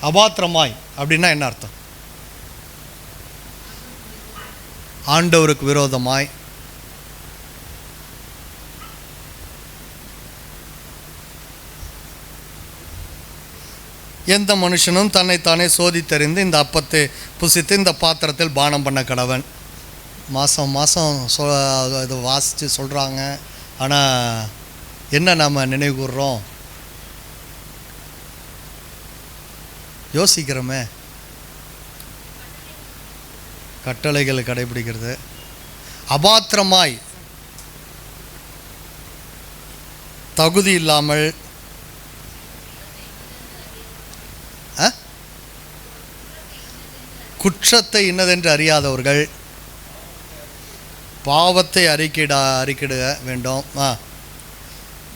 அபாத்திரமாய் அப்படின்னா என்ன அர்த்தம்? ஆண்டவருக்கு விரோதமாய், எந்த மனுஷனும் தன்னைத்தானே சோதித்தறிந்து இந்த அப்பத்தை புசித்து இந்த பாத்திரத்தில் பானம் பண்ண கடவன். மாதம் இது வாசித்து சொல்கிறாங்க. ஆனால் என்ன நாம் நினைவுகூர்றோம்? யோசிக்கிறோமே. கட்டளைகளை கடைபிடிக்கிறது. அபாத்திரமாய் தகுதி இல்லாமல் குற்றத்தை இன்னதென்று அறியாதவர்கள், பாவத்தை அறிக்கிட வேண்டும்.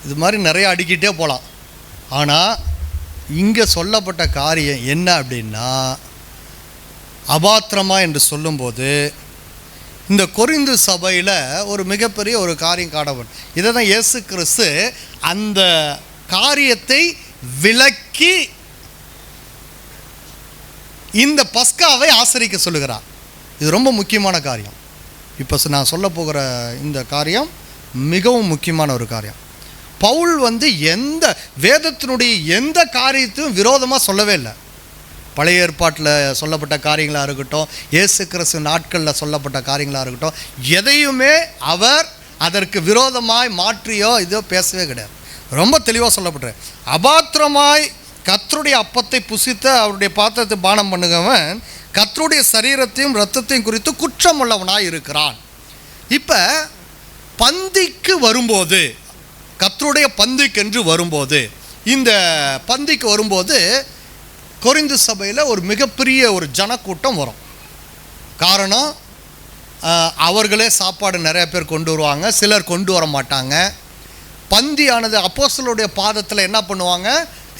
இது மாதிரி நிறைய அடிக்கிட்டே போகலாம். ஆனால் இங்கே சொல்லப்பட்ட காரியம் என்ன அப்படின்னா, அபாத்திரமா என்று சொல்லும்போது இந்த கொரிந்து சபையில் ஒரு மிகப்பெரிய ஒரு காரியம் காணப்படும். இதை தான் இயேசு கிறிஸ்து அந்த காரியத்தை விலக்கி இந்த பஸ்காவை ஆசரிக்க சொல்லுகிறார். இது ரொம்ப முக்கியமான காரியம். இப்போ நான் சொல்ல போகிற இந்த காரியம் மிகவும் முக்கியமான ஒரு காரியம். பவுல் எந்த வேதத்தினுடைய எந்த காரியத்தையும் விரோதமாக சொல்லவே இல்லை. பழைய ஏற்பாட்டில் சொல்லப்பட்ட காரியங்களாக இருக்கட்டும், இயேசு கிறிஸ்து நாட்களில் சொல்லப்பட்ட காரியங்களாக இருக்கட்டும், எதையுமே அவர் அதற்கு விரோதமாய் மாற்றியோ இதோ பேசவே கிடையாது. ரொம்ப தெளிவாக சொல்லப்பட்டு, அபாத்திரமாய் கர்த்தருடைய அப்பத்தை புசித்த அவருடைய பாத்திரத்தை பானம் பண்ணுகவன் கர்த்தருடைய சரீரத்தையும் இரத்தத்தையும் குறித்து குற்றம் உள்ளவனாய் இருக்கிறான். இப்போ பந்திக்கு வரும்போது, கர்த்தருடைய பந்திக்கென்று வரும்போது, இந்த பந்திக்கு வரும்போது கொரிந்து சபையில் ஒரு மிகப்பெரிய ஒரு ஜனக்கூட்டம் வரும். காரணம், அவர்களே சாப்பாடு நிறைய பேர் கொண்டு வருவாங்க, சிலர் கொண்டு வர மாட்டாங்க. பந்தியானது அப்போஸ்தலருடைய பாதத்தில் என்ன பண்ணுவாங்க,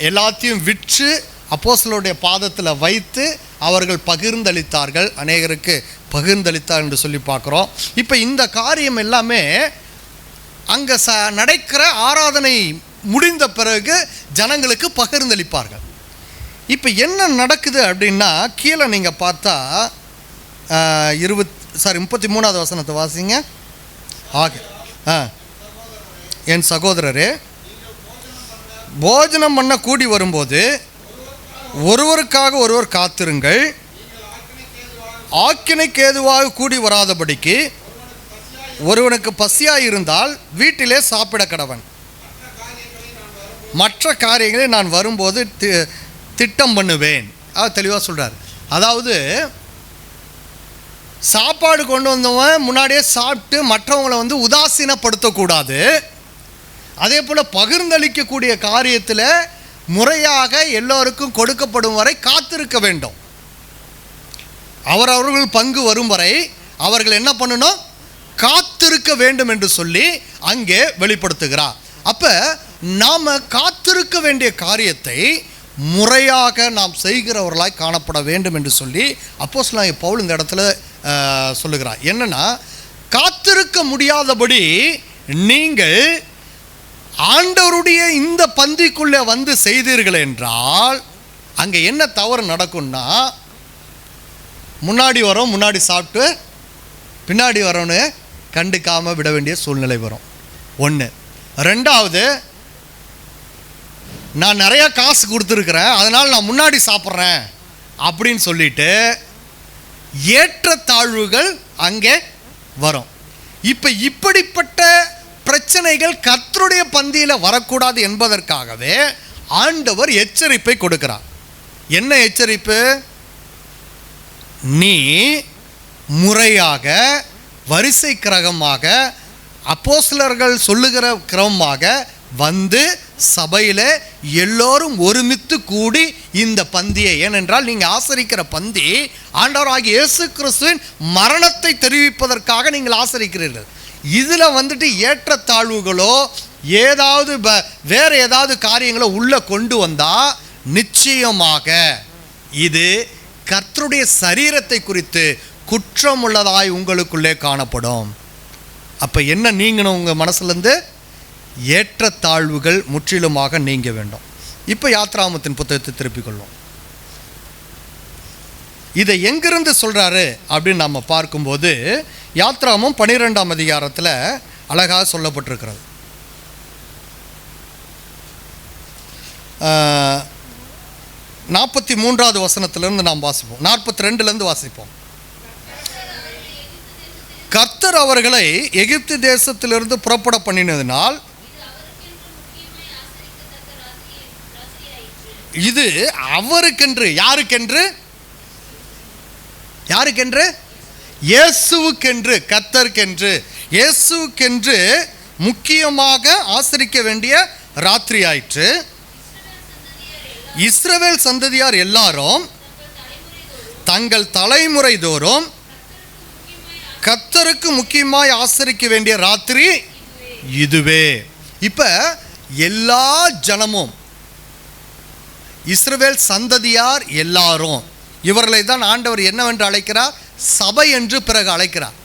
எல்லாத்தையும் விற்று அப்போஸ்தலருடைய பாதத்தில் வைத்து அவர்கள் பகிர்ந்தளித்தார்கள். அநேகருக்கு பகிர்ந்தளித்தார் என்று சொல்லி பார்க்குறோம். இப்போ இந்த காரியம் எல்லாமே அங்கே நடக்கிற ஆராதனை முடிந்த பிறகு ஜனங்களுக்கு பகிர்ந்தளிப்பார்கள். இப்போ என்ன நடக்குது அப்படின்னா, கீழே நீங்கள் பார்த்தா 33வது வசனத்தை வாசிங்க. என் சகோதரரே, போஜனம் பண்ண கூடி வரும்போது ஒருவருக்காக ஒருவர் காத்திருங்கள். ஆக்கினைக்கு ஏதுவாக கூடி வராதபடிக்கு ஒருவனுக்கு பசியாக இருந்தால் வீட்டிலே சாப்பிட கடவன். மற்ற காரியங்களை நான் வரும்போது திட்டம் பண்ணுவேன். அவர் தெளிவாக சொல்கிறார். அதாவது சாப்பாடு கொண்டு வந்தவன் முன்னாடியே சாப்பிட்டு மற்றவங்களை உதாசீனப்படுத்தக்கூடாது. அதே போல் பகிர்ந்தளிக்கக்கூடிய காரியத்தில் முறையாக எல்லோருக்கும் கொடுக்கப்படும் வரை காத்திருக்க வேண்டும். அவரவர்கள் பங்கு வரும் வரை அவர்கள் என்ன பண்ணணும், காத்திருக்க வேண்டும் என்று சொல்லி அங்கே வெளிப்படுத்துகிறார். அப்போ நாம் காத்திருக்க வேண்டிய காரியத்தை முறையாக நாம் செய்கிறவர்களாய் காணப்பட வேண்டும் என்று சொல்லி அப்போஸ்தலனாகிய பவுல் இந்த இடத்துல சொல்லுகிறார். என்னன்னா, காத்திருக்க முடியாதபடி நீங்கள் ஆண்டவருடைய இந்த பந்திக்குள்ளே செய்தீர்கள் என்றால் அங்கே என்ன தவறு நடக்கும்னா, முன்னாடி வரோம், முன்னாடி சாப்பிட்டு பின்னாடி வரோன்னு கண்டுக்காமல் விட வேண்டிய சூழ்நிலை வரும். ஒன்று. ரெண்டாவது, நான் நிறையா காசு கொடுத்துருக்குறேன், அதனால் நான் முன்னாடி சாப்பிட்றேன் அப்படின்னு சொல்லிட்டு ஏற்றத்தாழ்வுகள் அங்கே வரும். இப்போ இப்படிப்பட்ட பிரச்சனைகள் கர்த்தருடைய பந்தியில் வரக்கூடாது என்பதற்காகவே ஆண்டவர் எச்சரிப்பை கொடுக்கிறார். என்ன எச்சரிப்பு? நீ முறையாக வரிசை கிரகமாக அப்போஸ்தலர்கள் சொல்லுகிற கிரமமாக வந்து சபையில் எல்லோரும் ஒருமித்து கூடி இந்த பந்தியை, ஏனென்றால் நீங்கள் ஆசரிக்கிற பந்தி ஆண்டவராகிய இயேசு கிறிஸ்துவின் மரணத்தை தெரிவிப்பதற்காக நீங்கள் ஆசரிக்கிறீர்கள். இதில் வந்துட்டு ஏற்றத்தாழ்வுகளோ ஏதாவது வேறு ஏதாவது காரியங்களோ உள்ளே கொண்டு வந்தால் நிச்சயமாக இது கர்த்தருடைய சரீரத்தை குறித்து குற்றமுள்ளதாய் உங்களுக்குள்ளே காணப்படும். அப்போ என்ன நீங்கணும்? உங்கள் மனசுலேருந்து ஏற்றத்தாழ்வுகள் முற்றிலுமாக நீங்க வேண்டும். இப்போ யாத்ராகமத்தின் புத்தகத்தை திருப்பிக் கொள்வோம். இதை எங்கிருந்து சொல்கிறாரு அப்படின்னு நம்ம பார்க்கும்போது யாத்ராகமம் 12ஆம் அதிகாரத்தில் அழகாக சொல்லப்பட்டிருக்கிறது. 43வது வசனத்திலிருந்து நாம் வாசிப்போம். 42லேருந்து வாசிப்போம். கர்த்தர் அவர்களை எகிப்து தேசத்திலிருந்து புறப்பட பண்ணினதினால் இது அவருக்கென்று, யாருக்கென்று? யாருக்கென்று? இயேசுவுக்கென்று, கர்த்தருக்கென்று, இயேசுவுக்கென்று முக்கியமாக ஆசரிக்க வேண்டிய ராத்திரி ஆயிற்று. இஸ்ரவேல் சந்ததியார் எல்லாரும் தங்கள் தலைமுறை தோறும் கர்த்தருக்கு முக்கியமாய் ஆசரிக்க வேண்டிய ராத்திரி இதுவே. இப்ப எல்லா ஜனமும், இஸ்ரவேல் சந்ததியார் எல்லாரும், இவர்களை தான் ஆண்டவர் என்னவென்று அழைக்கிறார்? சபை என்று பிறகு அழைக்கிறார்.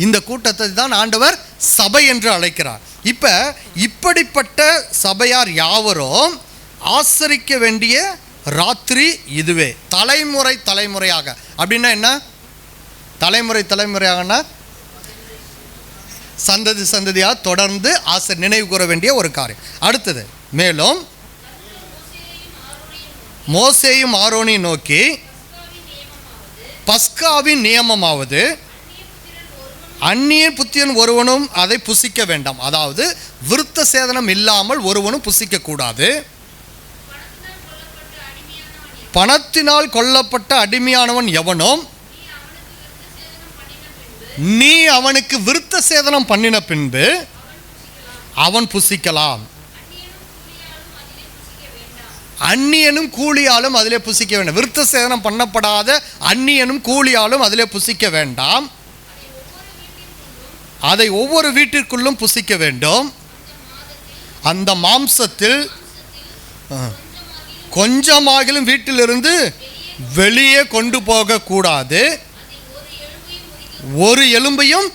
இந்த கூட்டத்தை தான் ஆண்டவர் சபை என்று அழைக்கிறார். இப்படிப்பட்ட சபையார் யாவரும் ஆசரிக்க வேண்டிய ராத்திரி இதுவே. தலைமுறை தலைமுறையாக அப்படின்னா என்ன? தலைமுறை தலைமுறையாகனா சந்ததி சந்ததியாக தொடர்ந்து நினைவு கூற வேண்டிய ஒரு காரியம். அடுத்தது, மேலும் மோசேயும் ஆரோனையும் நோக்கி பஸ்காவின் நியமமாவது அந்நிய புத்திரன் ஒருவனும் அதை புசிக்க வேண்டாம். அதாவது விருத்த சேதனம் இல்லாமல் ஒருவனும் புசிக்க கூடாது. பணத்தினால் கொல்லப்பட்ட அடிமையானவன் எவனும் நீ அவனுக்கு விருத்த சேதனம் பண்ணின பின்பு அவன் புசிக்கலாம். அந்நியனும் கூலியாலும் அதிலே புசிக்க வேண்டாம். விருத்த சேதனம் பண்ணப்படாத அந்நியனும் கூலியாலும் அதிலே புசிக்க வேண்டாம். அதை ஒவ்வொரு வீட்டிற்குள்ளும் புசிக்க வேண்டும். அந்த மாம்சத்தில் கொஞ்சமாகிலும் வீட்டிலிருந்து வெளியே கொண்டு போக கூடாது. ஒரு எலும்பையும்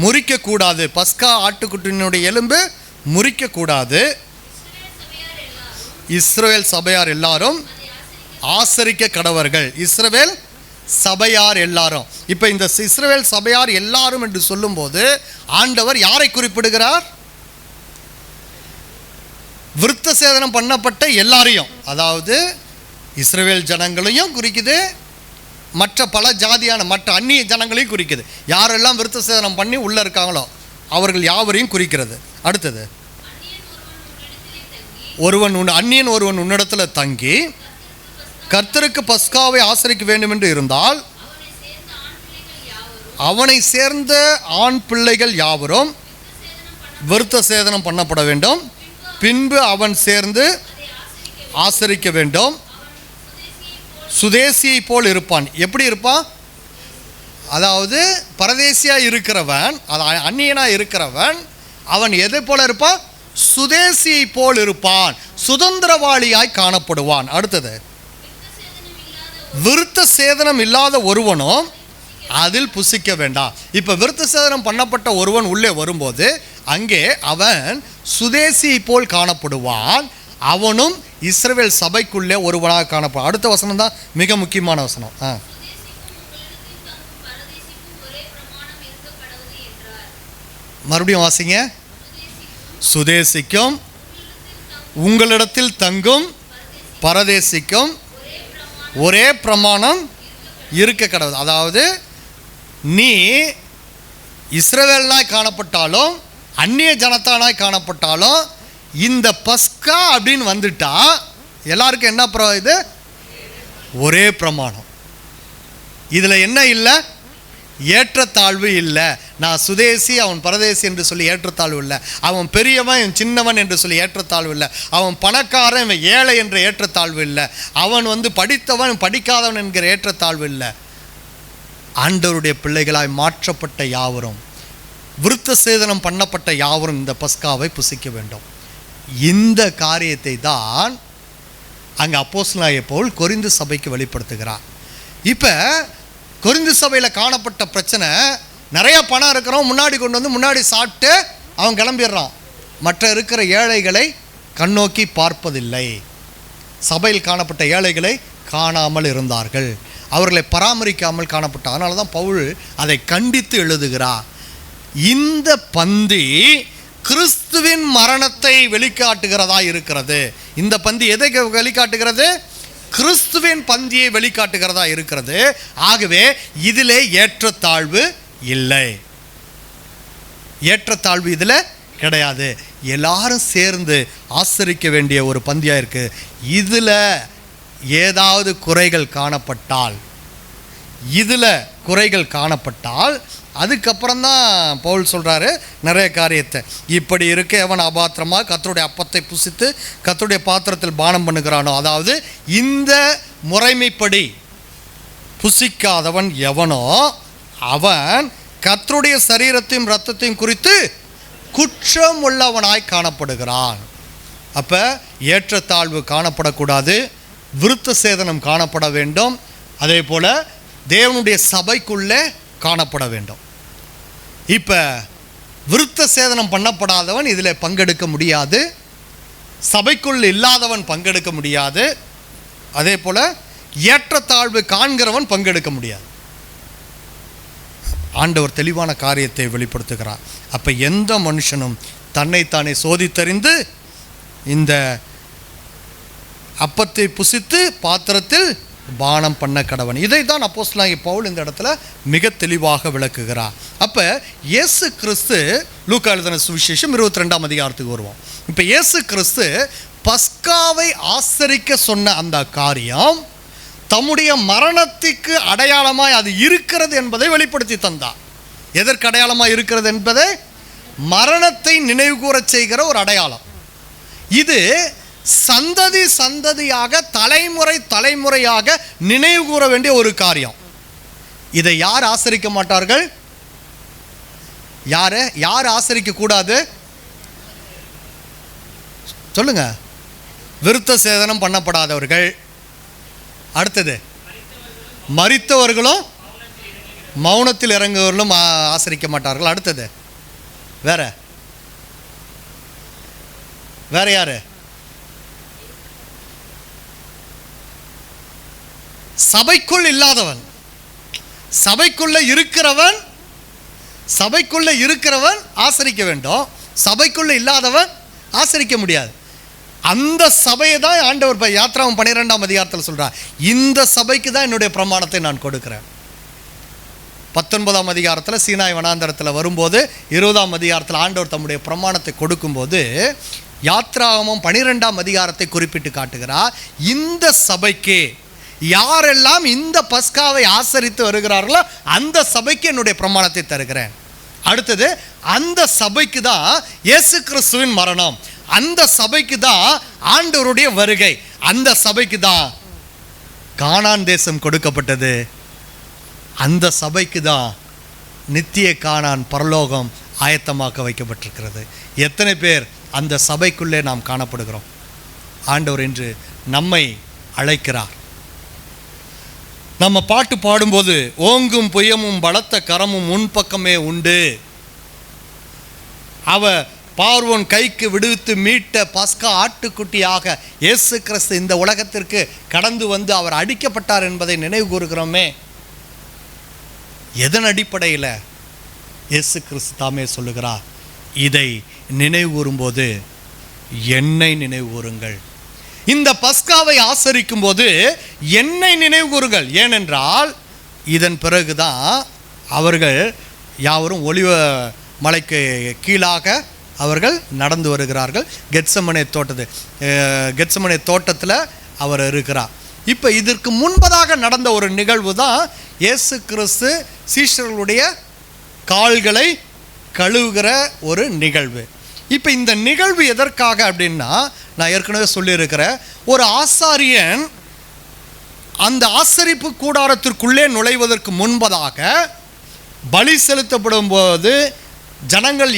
முறிக்க கூடாது. பஸ்கா ஆட்டுக்குட்டியினுடைய எலும்பு முறிக்க கூடாது. இஸ்ரவேல் சபையார் எல்லாரும் ஆசரிக்க கடவர்கள். இஸ்ரவேல் சபையார் எல்லாரும். இப்போ இந்த இஸ்ரவேல் சபையார் எல்லாரும் என்று சொல்லும்போது ஆண்டவர் யாரை குறிப்பிடுகிறார்? விருத்த சேதனம் பண்ணப்பட்ட எல்லாரையும், அதாவது இஸ்ரவேல் ஜனங்களையும் குறிக்குது, மற்ற பல ஜாதியான மற்ற அந்நிய ஜனங்களையும் குறிக்குது. யாரெல்லாம் விருத்த சேதனம் பண்ணி உள்ளே இருக்காங்களோ அவர்கள் யாவரையும் குறிக்கிறது. அடுத்தது, அந்நியன் ஒருவன் உன்னிடத்தில் தங்கி கர்த்தருக்கு பஸ்காவை ஆசரிக்க வேண்டும் என்று இருந்தால் அவனை சேர்ந்த ஆண் பிள்ளைகள் யாவரும் விருத்த சேதனம் பண்ணப்பட வேண்டும். பின்பு அவன் சேர்ந்து ஆசரிக்க வேண்டும். சுதேசியை போல் இருப்பான். எப்படி இருப்பான்? அதாவது பரதேசியா இருக்கிறவன், அந்நியனா இருக்கிறவன், அவன் எதை போல இருப்பான்? சுதேசியை போல் இருப்பான். சுதந்திரவாளியாய் காணப்படுவான். அடுத்தது, விருத்த சேதனம் இல்லாத ஒருவனும் அதில் புசிக்க வேண்டாம். இப்போ விருத்த சேதனம் பண்ணப்பட்ட ஒருவன் உள்ளே வரும்போது அங்கே அவன் சுதேசியை போல் காணப்படுவான். அவனும் இஸ்ரவேல் சபைக்குள்ளே ஒருவனாக காணப்படும். அடுத்த வசனம் தான் மிக முக்கியமான வசனம். மறுபடியும் வாசிங்க. சுதேசிக்கும் உங்களிடத்தில் தங்கும் பரதேசிக்கும் ஒரே பிரமாணம் இருக்க கடவுது. அதாவது நீ இஸ்ரவேலனாய் காணப்பட்டாலும் அந்நிய ஜனத்தானாய் காணப்பட்டாலும் இந்த பஸ்கா அப்படின்னு வந்துட்டா எல்லாருக்கும் என்ன இது? ஒரே பிரமாணம். இதில் என்ன இல்லை? ஏற்றத்தாழ்வு இல்லை. நான் சுதேசி, அவன் பரதேசி என்று சொல்லி ஏற்றத்தாழ்வு இல்லை. அவன் பெரியவன், இவன் சின்னவன் என்று சொல்லி ஏற்றத்தாழ்வு இல்லை. அவன் பணக்காரன், இவன் ஏழை என்ற ஏற்றத்தாழ்வு இல்லை. அவன் படித்தவன், படிக்காதவன் என்கிற ஏற்றத்தாழ்வு இல்லை. ஆண்டவருடைய பிள்ளைகளாய் மாற்றப்பட்ட யாவரும், விருத்த சேதனம் பண்ணப்பட்ட யாவரும் இந்த பஸ்காவை புசிக்க வேண்டும். இந்த காரியத்தை தான் அங்கே அப்போஸ்தலனாகிய பவுல் கொரிந்து சபைக்கு வெளிப்படுத்துகிறார். இப்போ கொரிந்து சபையில் காணப்பட்ட பிரச்சனை, நிறைய பணம் இருக்கிறவன் முன்னாடி கொண்டு வந்து முன்னாடி சாப்பிட்டு அவன் கிளம்பிடுறான். மற்ற இருக்கிற ஏழைகளை கண்ணோக்கி பார்ப்பதில்லை. சபையில் காணப்பட்ட ஏழைகளை காணாமல் இருந்தார்கள், அவர்களை பராமரிக்காமல் காணப்பட்டார். அதனால தான் பவுல் அதை கண்டித்து எழுதுகிறார். இந்த பந்தி கிறிஸ்துவின் மரணத்தை வெளிக்காட்டுகிறதா இருக்கிறது. இந்த பந்தி எதை வெளிக்காட்டுகிறது? கிறிஸ்துவின் பந்தியை வெளிக்காட்டுகிறதா இருக்கிறது. ஆகவே இதிலே ஏற்றத்தாழ்வு இல்லை, ஏற்றத்தாழ்வு இதில் கிடையாது. எல்லாரும் சேர்ந்து ஆசரிக்க வேண்டிய ஒரு பந்தியாக இருக்கு. இதில் ஏதாவது குறைகள் காணப்பட்டால், அதுக்கப்புறம் தான் பவுல் சொல்கிறாரு நிறைய காரியத்தை. இப்படி இருக்க எவன் அபாத்திரமாக கர்த்தருடைய அப்பத்தை புசித்து கர்த்தருடைய பாத்திரத்தில் பானம் பண்ணுகிறானோ, அதாவது இந்த முறைமைப்படி புசிக்காதவன் எவனோ அவன் கர்த்தருடைய சரீரத்தையும் இரத்தத்தையும் குறித்து குற்றம் உள்ளவனாய் காணப்படுகிறான். அப்போ ஏற்றத்தாழ்வு காணப்படக்கூடாது, விருத்த சேதனம் காணப்பட வேண்டும். அதே போல் தேவனுடைய சபைக்குள்ளே காணப்பட வேண்டும். இப்போ விருத்த சேதனம் பண்ணப்படாதவன் இதில் பங்கெடுக்க முடியாது, சபைக்குள் இல்லாதவன் பங்கெடுக்க முடியாது. அதே போல் ஏற்றத்தாழ்வு காண்கிறவன் பங்கெடுக்க முடியாது. ஆண்டவர் தெளிவான காரியத்தை வெளிப்படுத்துகிறார். அப்போ எந்த மனுஷனும் தன்னைத்தானே சோதித்தறிந்து இந்த அப்பத்தை புசித்து பாத்திரத்தில் பானம் பண்ண கடவன். இதை தான் அப்போஸ்தலனாகிய பவுல் இந்த இடத்துல மிக தெளிவாக விளக்குகிறார். அப்போ இயேசு கிறிஸ்து, லூக்கா எழுதின சுவிசேஷம் 22ஆம் அதிகாரத்துக்கு வருவோம். இப்போ இயேசு கிறிஸ்து பஸ்காவை ஆசரிக்க சொன்ன அந்த காரியம் தம்முடைய மரணத்துக்கு அடையாளமாய் அது இருக்கிறது என்பதை வெளிப்படுத்தி தந்தார். எதற்கு அடையாளமாய் இருக்கிறது என்பதை, மரணத்தை நினைவு கூறச் செய்கிற ஒரு அடையாளம். இது சந்ததி சந்ததியாக தலைமுறை தலைமுறையாக நினைவு கூற வேண்டிய ஒரு காரியம். இதை யார் ஆசரிக்க மாட்டார்கள்? யார் ஆசரிக்க கூடாது? சொல்லுங்க. விருத்த சேதனம் பண்ணப்படாதவர்கள், அடுத்தது மரித்தவர்களும் மௌனத்தில் இறங்குவர்களும் ஆசரிக்க மாட்டார்கள். அடுத்தது வேற யாரு? சபைக்குள் இல்லாதவன். சபைக்குள்ள இருக்கிறவன் ஆசரிக்க வேண்டும், சபைக்குள்ள இல்லாதவன் ஆசரிக்க முடியாது. அந்த சபையை தான் ஆண்டவர் யாத்ராவும் 12ஆம் அதிகாரத்தில் சொல்றார். இந்த சபைக்கு தான் என்னுடைய பிரமாணத்தை நான் கொடுக்கிறேன். 19ஆம் அதிகாரத்தில் சீனாய் வனாந்தரத்தில் வரும்போது, 20ஆம் அதிகாரத்தில் ஆண்டவர் தம்முடைய பிரமாணத்தை கொடுக்கும்போது யாத்ராகமம் 12ஆம் அதிகாரத்தை குறிப்பிட்டு காட்டுகிறார். இந்த சபைக்கு யாரெல்லாம் இந்த பஸ்காவை ஆசரித்து வருகிறார்களோ அந்த சபைக்கு என்னுடைய பிரமாணத்தை தருகிறேன். அடுத்தது அந்த சபைக்கு தான் இயேசு கிறிஸ்துவின் மரணம், அந்த சபைக்கு தான் ஆண்டவருடைய வருகை, அந்த சபைக்கு தான் கானான் தேசம் கொடுக்கப்பட்டது, அந்த சபைக்கு தான் நித்திய கானான் பரலோகம் ஆயத்தமாக்க வைக்கப்பட்டிருக்கிறது. எத்தனை பேர் அந்த சபைக்குள்ளே நாம் காணப்படுகிறோம்? ஆண்டவர் இன்று நம்மை அழைக்கிறார். நம்ம பாட்டு பாடும்போது ஓங்கும் புயமும் பலத்த கரமும் முன்பக்கமே உண்டு, அவ பார்வோன் கைக்கு விடுவித்து மீட்ட பஸ்கா ஆட்டுக்குட்டியாக இயேசு கிறிஸ்து இந்த உலகத்திற்கு கடந்து வந்து அவர் அடிக்கப்பட்டார் என்பதை நினைவு கூறுகிறோமே. எதன் அடிப்படையில்? இயேசு கிறிஸ்து தாமே சொல்லுகிறார், இதை நினைவு கூறும்போது என்னை நினைவு கூறுங்கள். இந்த பஸ்காவை ஆசரிக்கும் போது என்னை நினைவு கூறுங்கள். ஏனென்றால் இதன் பிறகுதான் அவர்கள் யாவரும் ஒலிவ மலைக்கு கீழாக அவர்கள் நடந்து வருகிறார்கள். கெத்சமனே தோட்டத்தில் அவர் இருக்கிறார். இப்போ இதற்கு முன்பதாக நடந்த ஒரு நிகழ்வு தான் இயேசு கிறிஸ்து சீஷர்களுடைய கால்களை கழுவுகிற ஒரு நிகழ்வு. இப்போ இந்த நிகழ்வு எதற்காக அப்படின்னா, நான் ஏற்கனவே சொல்லியிருக்கிறேன், ஒரு ஆசாரியன் அந்த ஆசரிப்பு கூடாரத்திற்குள்ளே நுழைவதற்கு முன்பதாக பலி செலுத்தப்படும் போது, ஜனங்கள்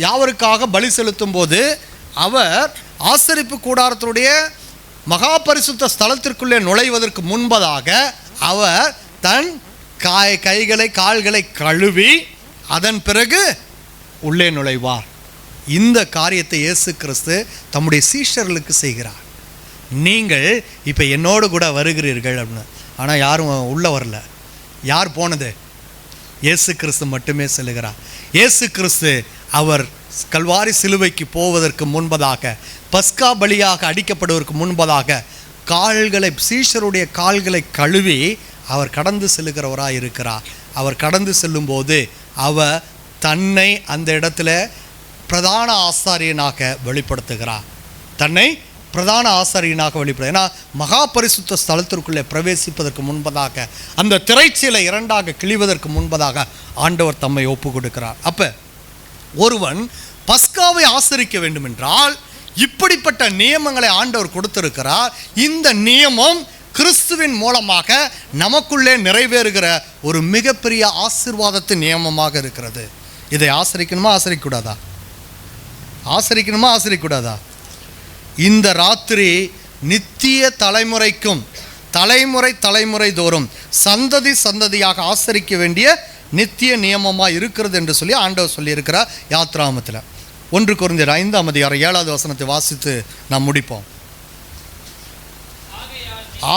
யாவருக்காக பலி செலுத்தும் போது, அவர் ஆசரிப்பு கூடாரத்தினுடைய மகா பரிசுத்த ஸ்தலத்திற்குள்ளே நுழைவதற்கு முன்பதாக அவர் தன் கைகளை கால்களை கழுவி அதன் பிறகு உள்ளே நுழைவார். இந்த காரியத்தை இயேசு கிறிஸ்து தம்முடைய சீஷர்களுக்கு செய்கிறார். நீங்கள் இப்போ என்னோடு கூட வருகிறீர்கள் அப்படின்னு. ஆனால் யாரும் உள்ளே வரல. யார் போனது? இயேசு கிறிஸ்து மட்டுமே செல்கிறார். இயேசு கிறிஸ்து அவர் கல்வாரி சிலுவைக்கு போவதற்கு முன்பதாக, பஸ்கா பலியாக அடிக்கப்படுவதற்கு முன்பதாக சீஷருடைய கால்களை கழுவி அவர் கடந்து செல்லுகிறவராக இருக்கிறார். அவர் கடந்து செல்லும்போது அவர் தன்னை அந்த இடத்துல பிரதான ஆசாரியனாக வெளிப்படுத்துகிறார். தன்னை பிரதான ஆசாரியனாக வெளிப்படுத்த. ஏன்னா மகா பரிசுத்த ஸ்தலத்திற்குள்ளே பிரவேசிப்பதற்கு முன்பதாக, அந்த திரைச்சீலை இரண்டாக கிழிவதற்கு முன்பதாக ஆண்டவர் தம்மை ஒப்பு கொடுக்கிறார். அப்போ ஒருவன் பஸ்காவை ஆசரிக்க வேண்டும் என்றால் இப்படிப்பட்ட நியமங்களை ஆண்டவர் கொடுத்திருக்கிறார். இந்த நியமம் கிறிஸ்துவின் மூலமாக நமக்குள்ளே நிறைவேறுகிற ஒரு மிகப்பெரிய ஆசீர்வாதத்தின் நியமமாக இருக்கிறது. இதை ஆசரிக்கணுமா ஆசரிக்கக்கூடாதா? ஆசரிக்கணுமா ஆசரிக்கக்கூடாதா? இந்த ராத்திரி நித்திய தலைமுறைக்கும் தலைமுறை தோறும் சந்ததி சந்ததியாக ஆசரிக்க வேண்டிய நித்திய நியமமாக இருக்கிறது என்று சொல்லி ஆண்டவர் சொல்லியிருக்கிறார் யாத்ராமத்தில். 1 கொரிந்தியர் 5:7 வாசித்து நாம் முடிப்போம்.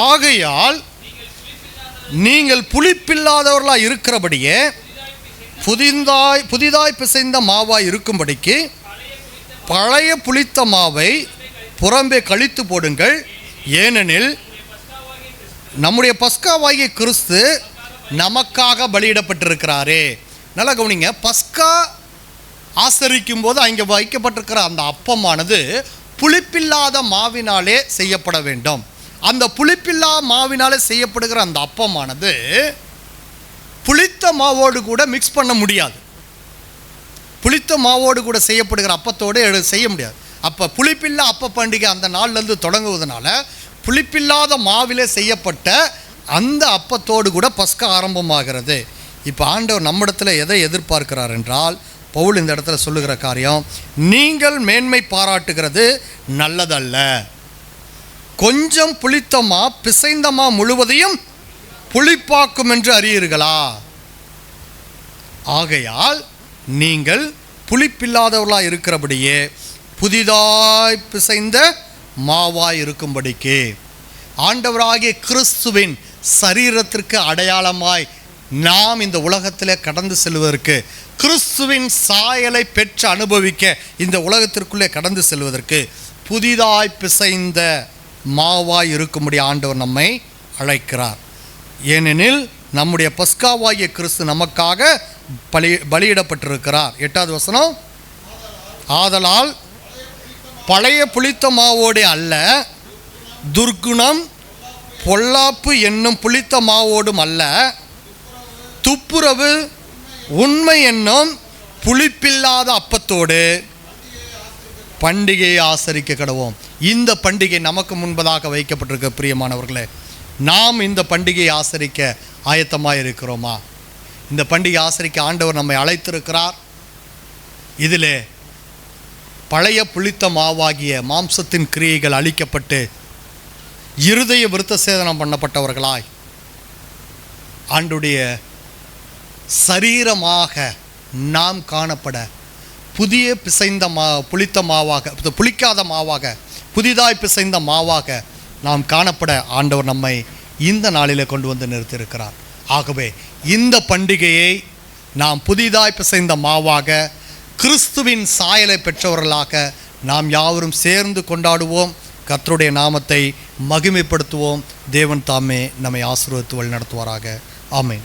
ஆகையால் நீங்கள் புளிப்பில்லாதவர்களாக இருக்கிறபடியே புதிதாய் பிசைந்த மாவாய் இருக்கும்படிக்கு பழைய புளித்த மாவை புறம்பே கழித்து போடுங்கள். ஏனெனில் நம்முடைய பஸ்காவாகிய கிறிஸ்து நமக்காக பலியிடப்பட்டிருக்கிறாரே. நல்லா கவனிங்க. பஸ்கா ஆசரிக்கும் போது அங்கே வைக்கப்பட்டிருக்கிற அந்த அப்பமானது புளிப்பில்லாத மாவினாலே செய்யப்பட வேண்டும். அந்த புளிப்பில்லா மாவினாலே செய்யப்படுகிற அந்த அப்பமானது புளித்த மாவோடு கூட மிக்ஸ் பண்ண முடியாது. புளித்த மாவோடு கூட செய்யப்படுகிற அப்பத்தோடு செய்ய முடியாது. அப்போ புளிப்பில்லா அப்ப பண்டிகை அந்த நாள்லேருந்து தொடங்குவதனால புளிப்பில்லாத மாவிலே செய்யப்பட்ட அந்த அப்பத்தோடு கூட பஸ்கா ஆரம்பமாகிறது. இப்போ ஆண்டவர் நம்மிடத்தில் எதை எதிர்பார்க்கிறார் என்றால், பவுல் இந்த இடத்துல சொல்லுகிற காரியம், நீங்கள் மேன்மை பாராட்டுகிறது நல்லதல்ல. கொஞ்சம் புளித்தமா பிசைந்தமா முழுவதையும் புளிப்பாக்கும் என்று அறியீர்களா? ஆகையால் நீங்கள் புளிப்பில்லாதவர்களாக இருக்கிறபடியே புதிதாய் பிசைந்த மாவாய் இருக்கும்படிக்கு, ஆண்டவராகிய கிறிஸ்துவின் சரீரத்திற்கு அடையாளமாய் நாம் இந்த உலகத்தில் கடந்து செல்வதற்கு, கிறிஸ்துவின் சாயலை பெற்று அனுபவிக்க இந்த உலகத்திற்குள்ளே கடந்து செல்வதற்கு புதிதாய் பிசைந்த மாவாய் இருக்கும்படி ஆண்டவர் நம்மை அழைக்கிறார். ஏனெனில் நம்முடைய பஸ்காவாகிய கிறிஸ்து நமக்காக பலியிடப்பட்டிருக்கிறார். 8 ஆதலால் பழைய புளித்த மாவோடு அல்ல, துர்க்குணம் பொல்லாப்பு என்னும் புளித்த மாவோடும் அல்ல, துப்புரவு உண்மை என்னும் புளிப்பில்லாத அப்பத்தோடு பண்டிகையை ஆசரிக்க கடவோம். இந்த பண்டிகை நமக்கு முன்பதாக வைக்கப்பட்டிருக்க பிரியமானவர்களே, நாம் இந்த பண்டிகையை ஆசரிக்க ஆயத்தமாக இருக்கிறோமா? இந்த பண்டிகை ஆசரிக்க ஆண்டவர் நம்மை அழைத்திருக்கிறார். இதிலே பழைய புளித்த மாவாகிய மாம்சத்தின் கிரியைகள் அழிக்கப்பட்டு இருதய விருத்த சேதனம் பண்ணப்பட்டவர்களாய் ஆண்டுடைய சரீரமாக நாம் காணப்பட, புதிய பிசைந்த புளித்த மாவாக, புளிக்காத மாவாக, புதிதாய் பிசைந்த மாவாக நாம் காணப்பட ஆண்டவர் நம்மை இந்த நாளில் கொண்டு வந்து நிறுத்தியிருக்கிறார். ஆகவே இந்த பண்டிகையை நாம் புதிதாய் பிசைந்த மாவாக, கிறிஸ்துவின் சாயலை பெற்றவர்களாக நாம் யாவரும் சேர்ந்து கொண்டாடுவோம். கர்த்தருடைய நாமத்தை மகிமைப்படுத்துவோம். தேவன் தாமே நம்மை ஆசீர்வதித்து வழி நடத்துவாராக. ஆமென்.